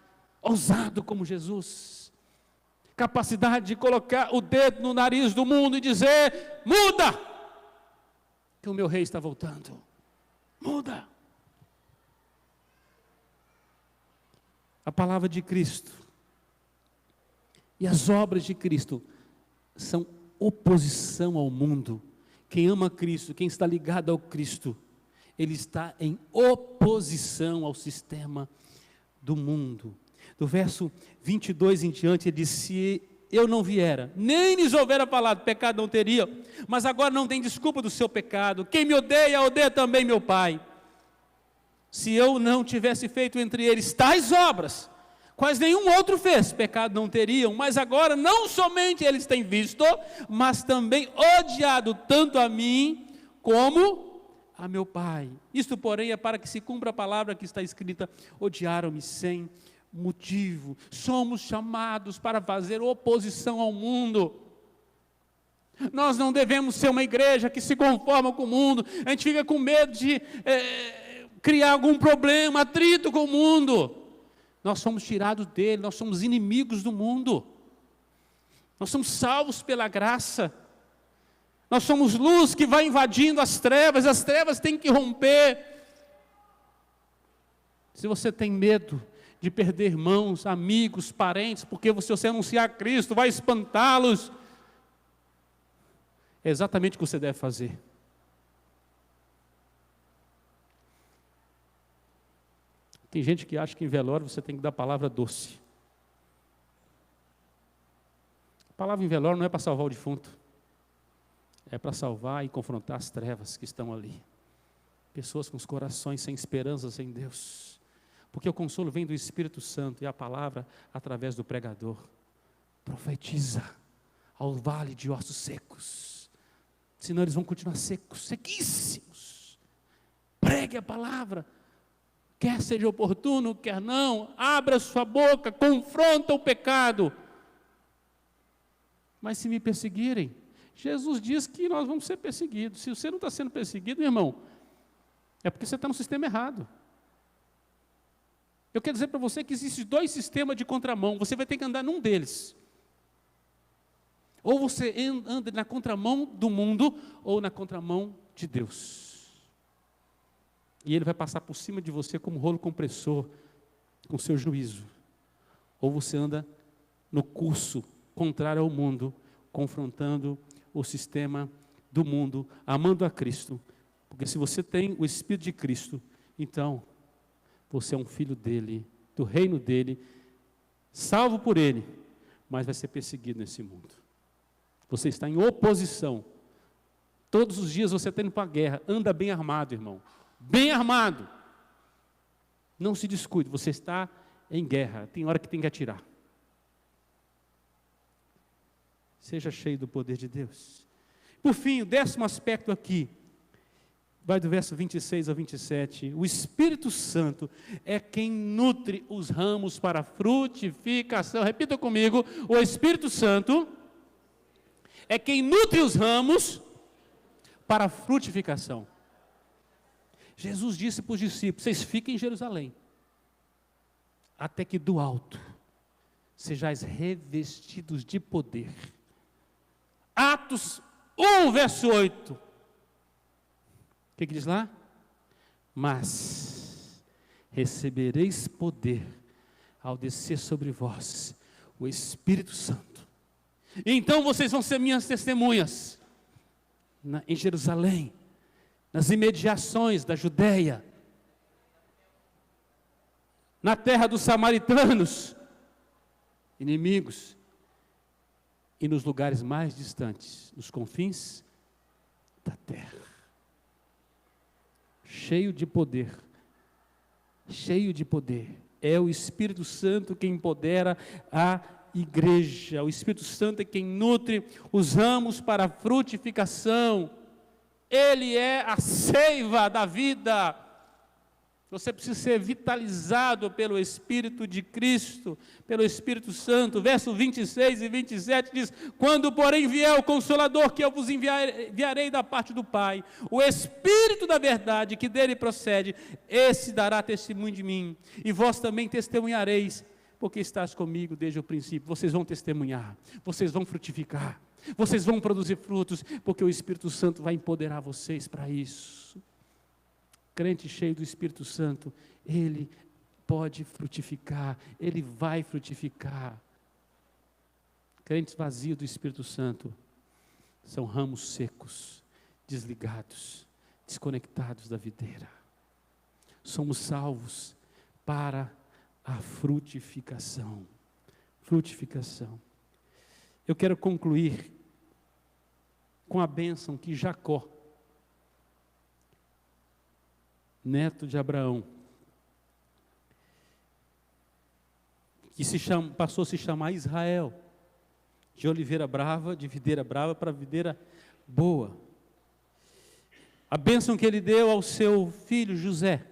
ousado como Jesus. Capacidade de colocar o dedo no nariz do mundo e dizer: muda, que o meu rei está voltando. Muda. A palavra de Cristo e as obras de Cristo são oposição ao mundo. Quem ama Cristo, quem está ligado ao Cristo, ele está em oposição ao sistema do mundo. Do verso 22 em diante, ele diz: se eu não viera, nem lhes houvera falado, pecado não teria, mas agora não tem desculpa do seu pecado. Quem me odeia, odeia também meu Pai. Se eu não tivesse feito entre eles tais obras, quais nenhum outro fez, pecado não teriam, mas agora não somente eles têm visto, mas também odiado tanto a mim, como a meu Pai. Isto, porém, é para que se cumpra a palavra que está escrita: odiaram-me sem motivo. Somos chamados para fazer oposição ao mundo. Nós não devemos ser uma igreja que se conforma com o mundo. A gente fica com medo de criar algum problema, atrito com o mundo. Nós somos tirados dele, nós somos inimigos do mundo. Nós somos salvos pela graça. Nós somos luz que vai invadindo as trevas têm que romper. Se você tem medo de perder irmãos, amigos, parentes, porque você anunciar Cristo, vai espantá-los, é exatamente o que você deve fazer. Tem gente que acha que em velório você tem que dar palavra doce. A palavra em velório não é para salvar o defunto. É para salvar e confrontar as trevas que estão ali. Pessoas com os corações sem esperanças em Deus. Porque o consolo vem do Espírito Santo e a palavra através do pregador. Profetiza ao vale de ossos secos. Senão eles vão continuar secos, sequíssimos. Pregue a palavra. Quer seja oportuno, quer não, abra sua boca, confronta o pecado. Mas se me perseguirem, Jesus diz que nós vamos ser perseguidos. Se você não está sendo perseguido, irmão, é porque você está no sistema errado. Eu quero dizer para você que existem 2 sistemas de contramão, você vai ter que andar num deles. Ou você anda na contramão do mundo, ou na contramão de Deus. E ele vai passar por cima de você como rolo compressor, com seu juízo. Ou você anda no curso contrário ao mundo, confrontando o sistema do mundo, amando a Cristo. Porque se você tem o Espírito de Cristo, então você é um filho dele, do reino dele, salvo por ele, mas vai ser perseguido nesse mundo. Você está em oposição. Todos os dias você está indo para a guerra, anda bem armado, irmão. Bem armado. Não se descuide, você está em guerra, tem hora que tem que atirar. Seja cheio do poder de Deus. Por fim, o 10º aspecto aqui, vai do verso 26 a 27, o Espírito Santo é quem nutre os ramos para a frutificação. Repita comigo, o Espírito Santo é quem nutre os ramos para a frutificação. Jesus disse para os discípulos, vocês fiquem em Jerusalém, até que do alto sejais revestidos de poder. Atos 1, verso 8. O que diz lá? Mas recebereis poder ao descer sobre vós o Espírito Santo. Então vocês vão ser minhas testemunhas em Jerusalém, nas imediações da Judeia, na terra dos samaritanos, inimigos, e nos lugares mais distantes, nos confins da terra. Cheio de poder, cheio de poder. É o Espírito Santo quem empodera a igreja. O Espírito Santo é quem nutre os ramos para a frutificação. Ele é a seiva da vida. Você precisa ser vitalizado pelo Espírito de Cristo, pelo Espírito Santo. Verso 26 e 27 diz: quando porém vier o Consolador, que eu vos enviarei da parte do Pai, o Espírito da verdade, que dele procede, esse dará testemunho de mim, e vós também testemunhareis, porque estás comigo desde o princípio. Vocês vão testemunhar, vocês vão frutificar, vocês vão produzir frutos, porque o Espírito Santo vai empoderar vocês para isso. Crente cheio do Espírito Santo, ele pode frutificar, ele vai frutificar. Crentes vazios do Espírito Santo são ramos secos, desligados, desconectados da videira. Somos salvos para a frutificação. Frutificação. Eu quero concluir com a bênção que Jacó, neto de Abraão, que passou a se chamar Israel, de oliveira brava, de videira brava para videira boa. A bênção que ele deu ao seu filho José,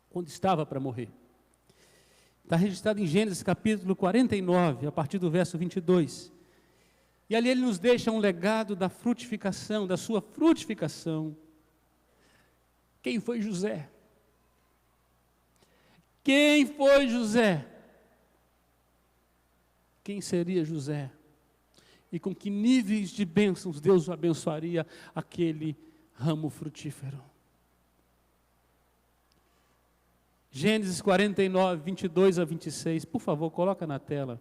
quando estava para morrer. Está registrado em Gênesis capítulo 49, a partir do verso 22. E ali ele nos deixa um legado da frutificação, da sua frutificação. Quem foi José? Quem foi José? Quem seria José? E com que níveis de bênçãos Deus abençoaria aquele ramo frutífero? Gênesis 49, 22 a 26, por favor, coloca na tela.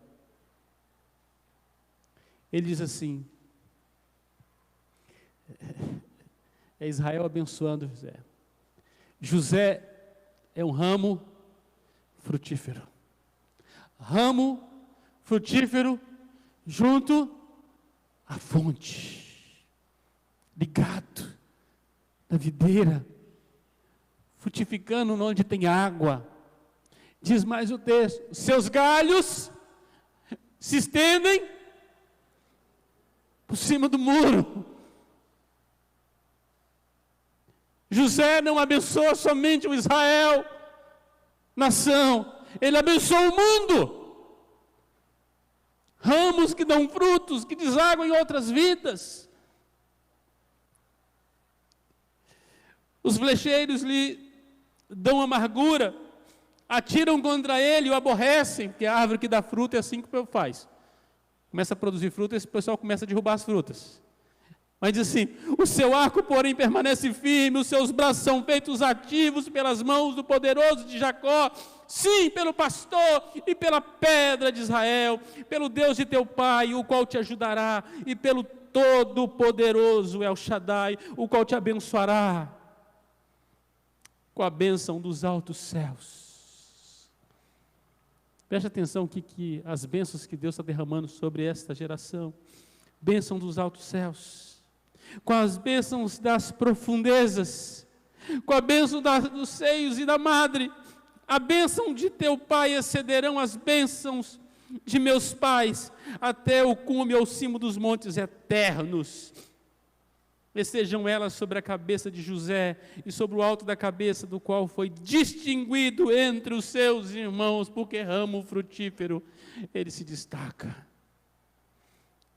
Ele diz assim, é Israel abençoando José. José é um ramo frutífero. Ramo frutífero junto à fonte, ligado na videira, frutificando onde tem água. Diz mais o texto, seus galhos se estendem por cima do muro. José não abençoa somente o Israel, nação, ele abençoa o mundo. Ramos que dão frutos, que desaguam em outras vidas. Os flecheiros lhe dão amargura, atiram contra ele e o aborrecem, porque a árvore que dá fruta é assim que o povo faz. Começa a produzir frutas, esse pessoal começa a derrubar as frutas. Mas diz assim, o seu arco, porém, permanece firme, os seus braços são feitos ativos pelas mãos do poderoso de Jacó, sim, pelo pastor e pela pedra de Israel, pelo Deus de teu pai, o qual te ajudará, e pelo Todo-Poderoso El Shaddai, o qual te abençoará com a bênção dos altos céus. Preste atenção que as bênçãos que Deus está derramando sobre esta geração. Bênção dos altos céus, com as bênçãos das profundezas, com a bênção dos seios e da madre. A bênção de teu pai excederão as bênçãos de meus pais, até o cume ao cimo dos montes eternos. Estejam elas sobre a cabeça de José e sobre o alto da cabeça do qual foi distinguido entre os seus irmãos, porque ramo frutífero, ele se destaca.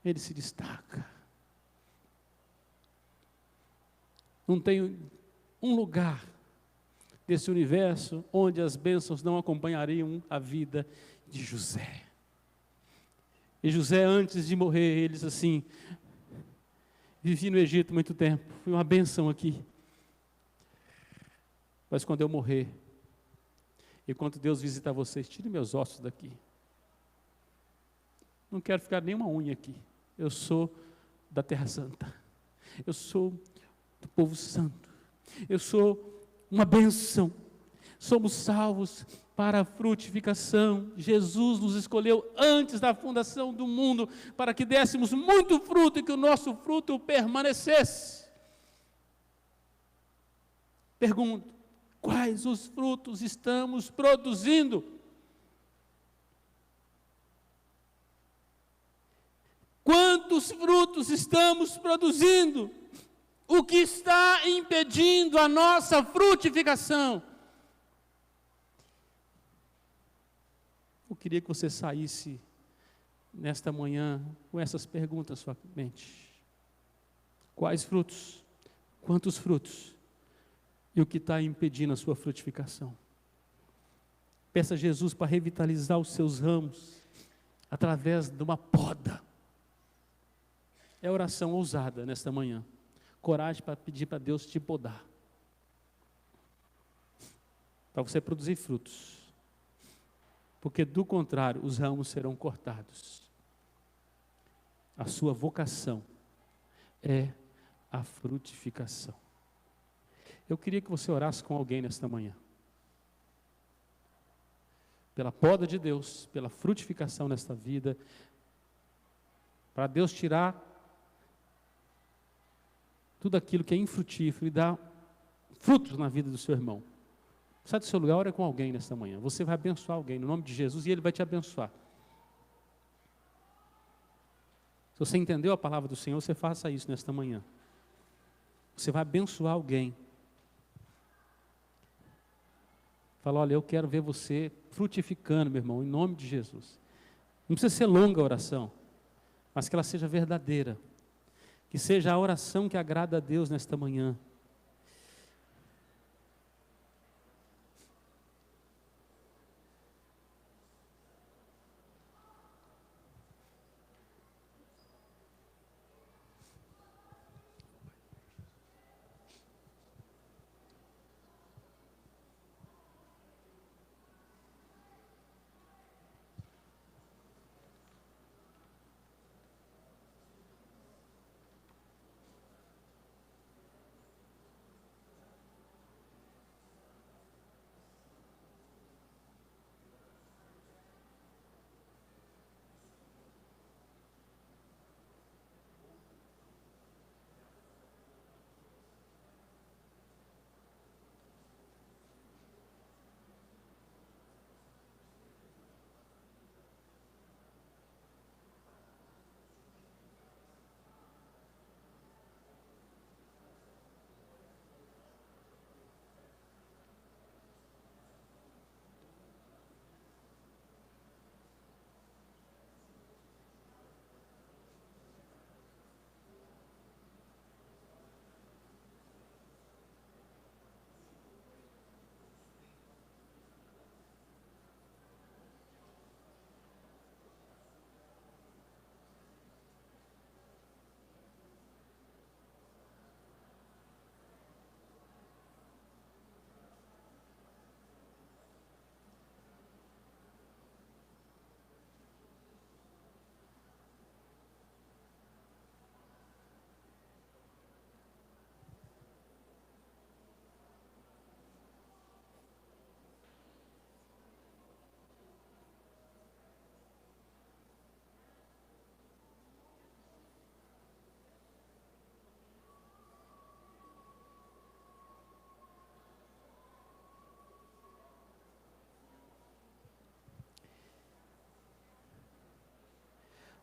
Ele se destaca. Não tem um lugar desse universo onde as bênçãos não acompanhariam a vida de José. E José, antes de morrer, ele diz assim, vivi no Egito muito tempo, fui uma bênção aqui. Mas quando eu morrer, enquanto Deus visitar vocês, tire meus ossos daqui. Não quero ficar nenhuma unha aqui. Eu sou da Terra Santa. Eu sou do povo santo. Eu sou uma bênção. Somos salvos para a frutificação. Jesus nos escolheu antes da fundação do mundo para que dessemos muito fruto e que o nosso fruto permanecesse. Pergunto, quais os frutos estamos produzindo? Quantos frutos estamos produzindo? O que está impedindo a nossa frutificação? Eu queria que você saísse nesta manhã com essas perguntas na sua mente. Quais frutos? Quantos frutos? E o que está impedindo a sua frutificação? Peça a Jesus para revitalizar os seus ramos através de uma poda. É oração ousada nesta manhã. Coragem para pedir para Deus te podar. Para você produzir frutos. Porque do contrário, os ramos serão cortados. A sua vocação é a frutificação. Eu queria que você orasse com alguém nesta manhã. Pela poda de Deus, pela frutificação nesta vida, para Deus tirar tudo aquilo que é infrutífero e dar frutos na vida do seu irmão. Sai do seu lugar, ora com alguém nesta manhã. Você vai abençoar alguém no nome de Jesus e ele vai te abençoar. Se você entendeu a palavra do Senhor, você faça isso nesta manhã. Você vai abençoar alguém. Fala, olha, eu quero ver você frutificando, meu irmão, em nome de Jesus. Não precisa ser longa a oração, mas que ela seja verdadeira. Que seja a oração que agrada a Deus nesta manhã.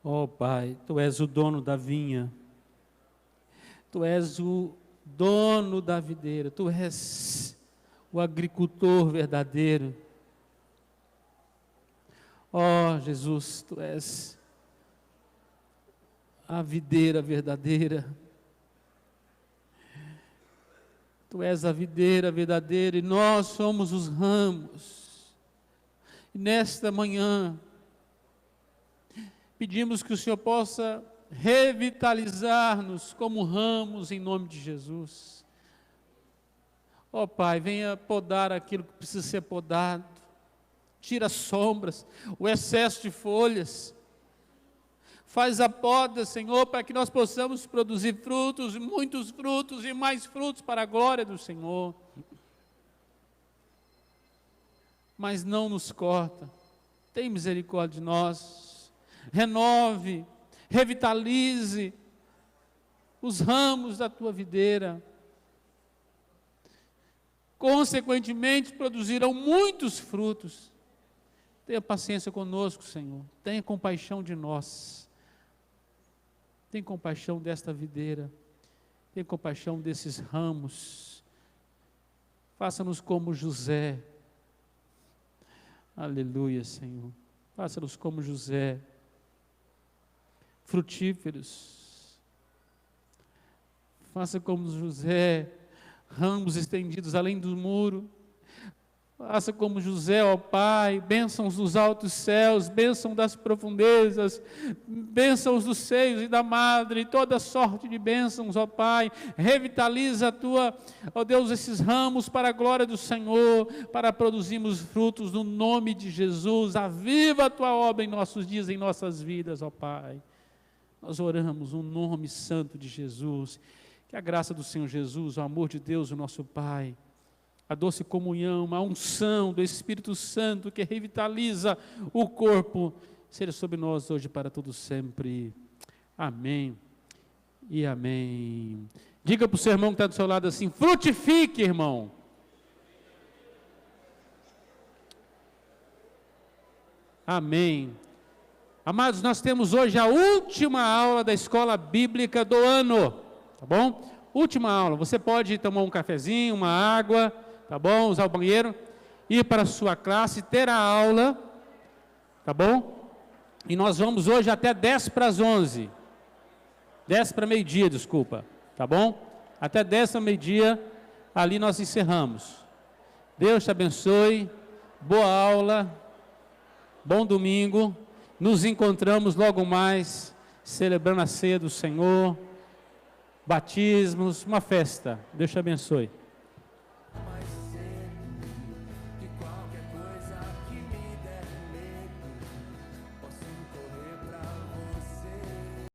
Ó Pai, Tu és o dono da vinha, Tu és o dono da videira, Tu és o agricultor verdadeiro. Ó Jesus, Tu és a videira verdadeira. Tu és a videira verdadeira e nós somos os ramos. E nesta manhã, pedimos que o Senhor possa revitalizar-nos como ramos em nome de Jesus. Ó Pai, venha podar aquilo que precisa ser podado. Tira as sombras, o excesso de folhas. Faz a poda, Senhor, para que nós possamos produzir frutos, muitos frutos e mais frutos para a glória do Senhor. Mas não nos corta. Tem misericórdia de nós. Renove, revitalize os ramos da Tua videira. Consequentemente, produzirão muitos frutos. Tenha paciência conosco, Senhor. Tenha compaixão de nós. Tenha compaixão desta videira. Tenha compaixão desses ramos. Faça-nos como José. Aleluia, Senhor. Faça-nos como José. Frutíferos. Faça como José, ramos estendidos além do muro. Faça como José, ó Pai, bênçãos dos altos céus, bênção das profundezas, bênçãos dos seios e da madre, toda sorte de bênçãos, ó Pai. Revitaliza a Tua, ó Deus, esses ramos para a glória do Senhor, para produzirmos frutos no nome de Jesus. Aviva a Tua obra em nossos dias, em nossas vidas, ó Pai. Nós oramos no nome santo de Jesus. Que a graça do Senhor Jesus, o amor de Deus, o nosso Pai, a doce comunhão, a unção do Espírito Santo que revitaliza o corpo, seja sobre nós hoje para todo sempre. Amém e amém. Diga para o seu irmão que está do seu lado assim: frutifique, irmão. Amém. Amados, nós temos hoje a última aula da escola bíblica do ano, tá bom? Última aula, você pode tomar um cafezinho, uma água, tá bom? Usar o banheiro. ir para a sua classe, ter a aula, tá bom? E nós vamos hoje até 10 para as 11. 10 para meio-dia, desculpa, tá bom? Até 10 para meio-dia, ali nós encerramos. Deus te abençoe, boa aula, bom domingo, nos encontramos logo mais, celebrando a ceia do Senhor, batismos, uma festa. Deus te abençoe.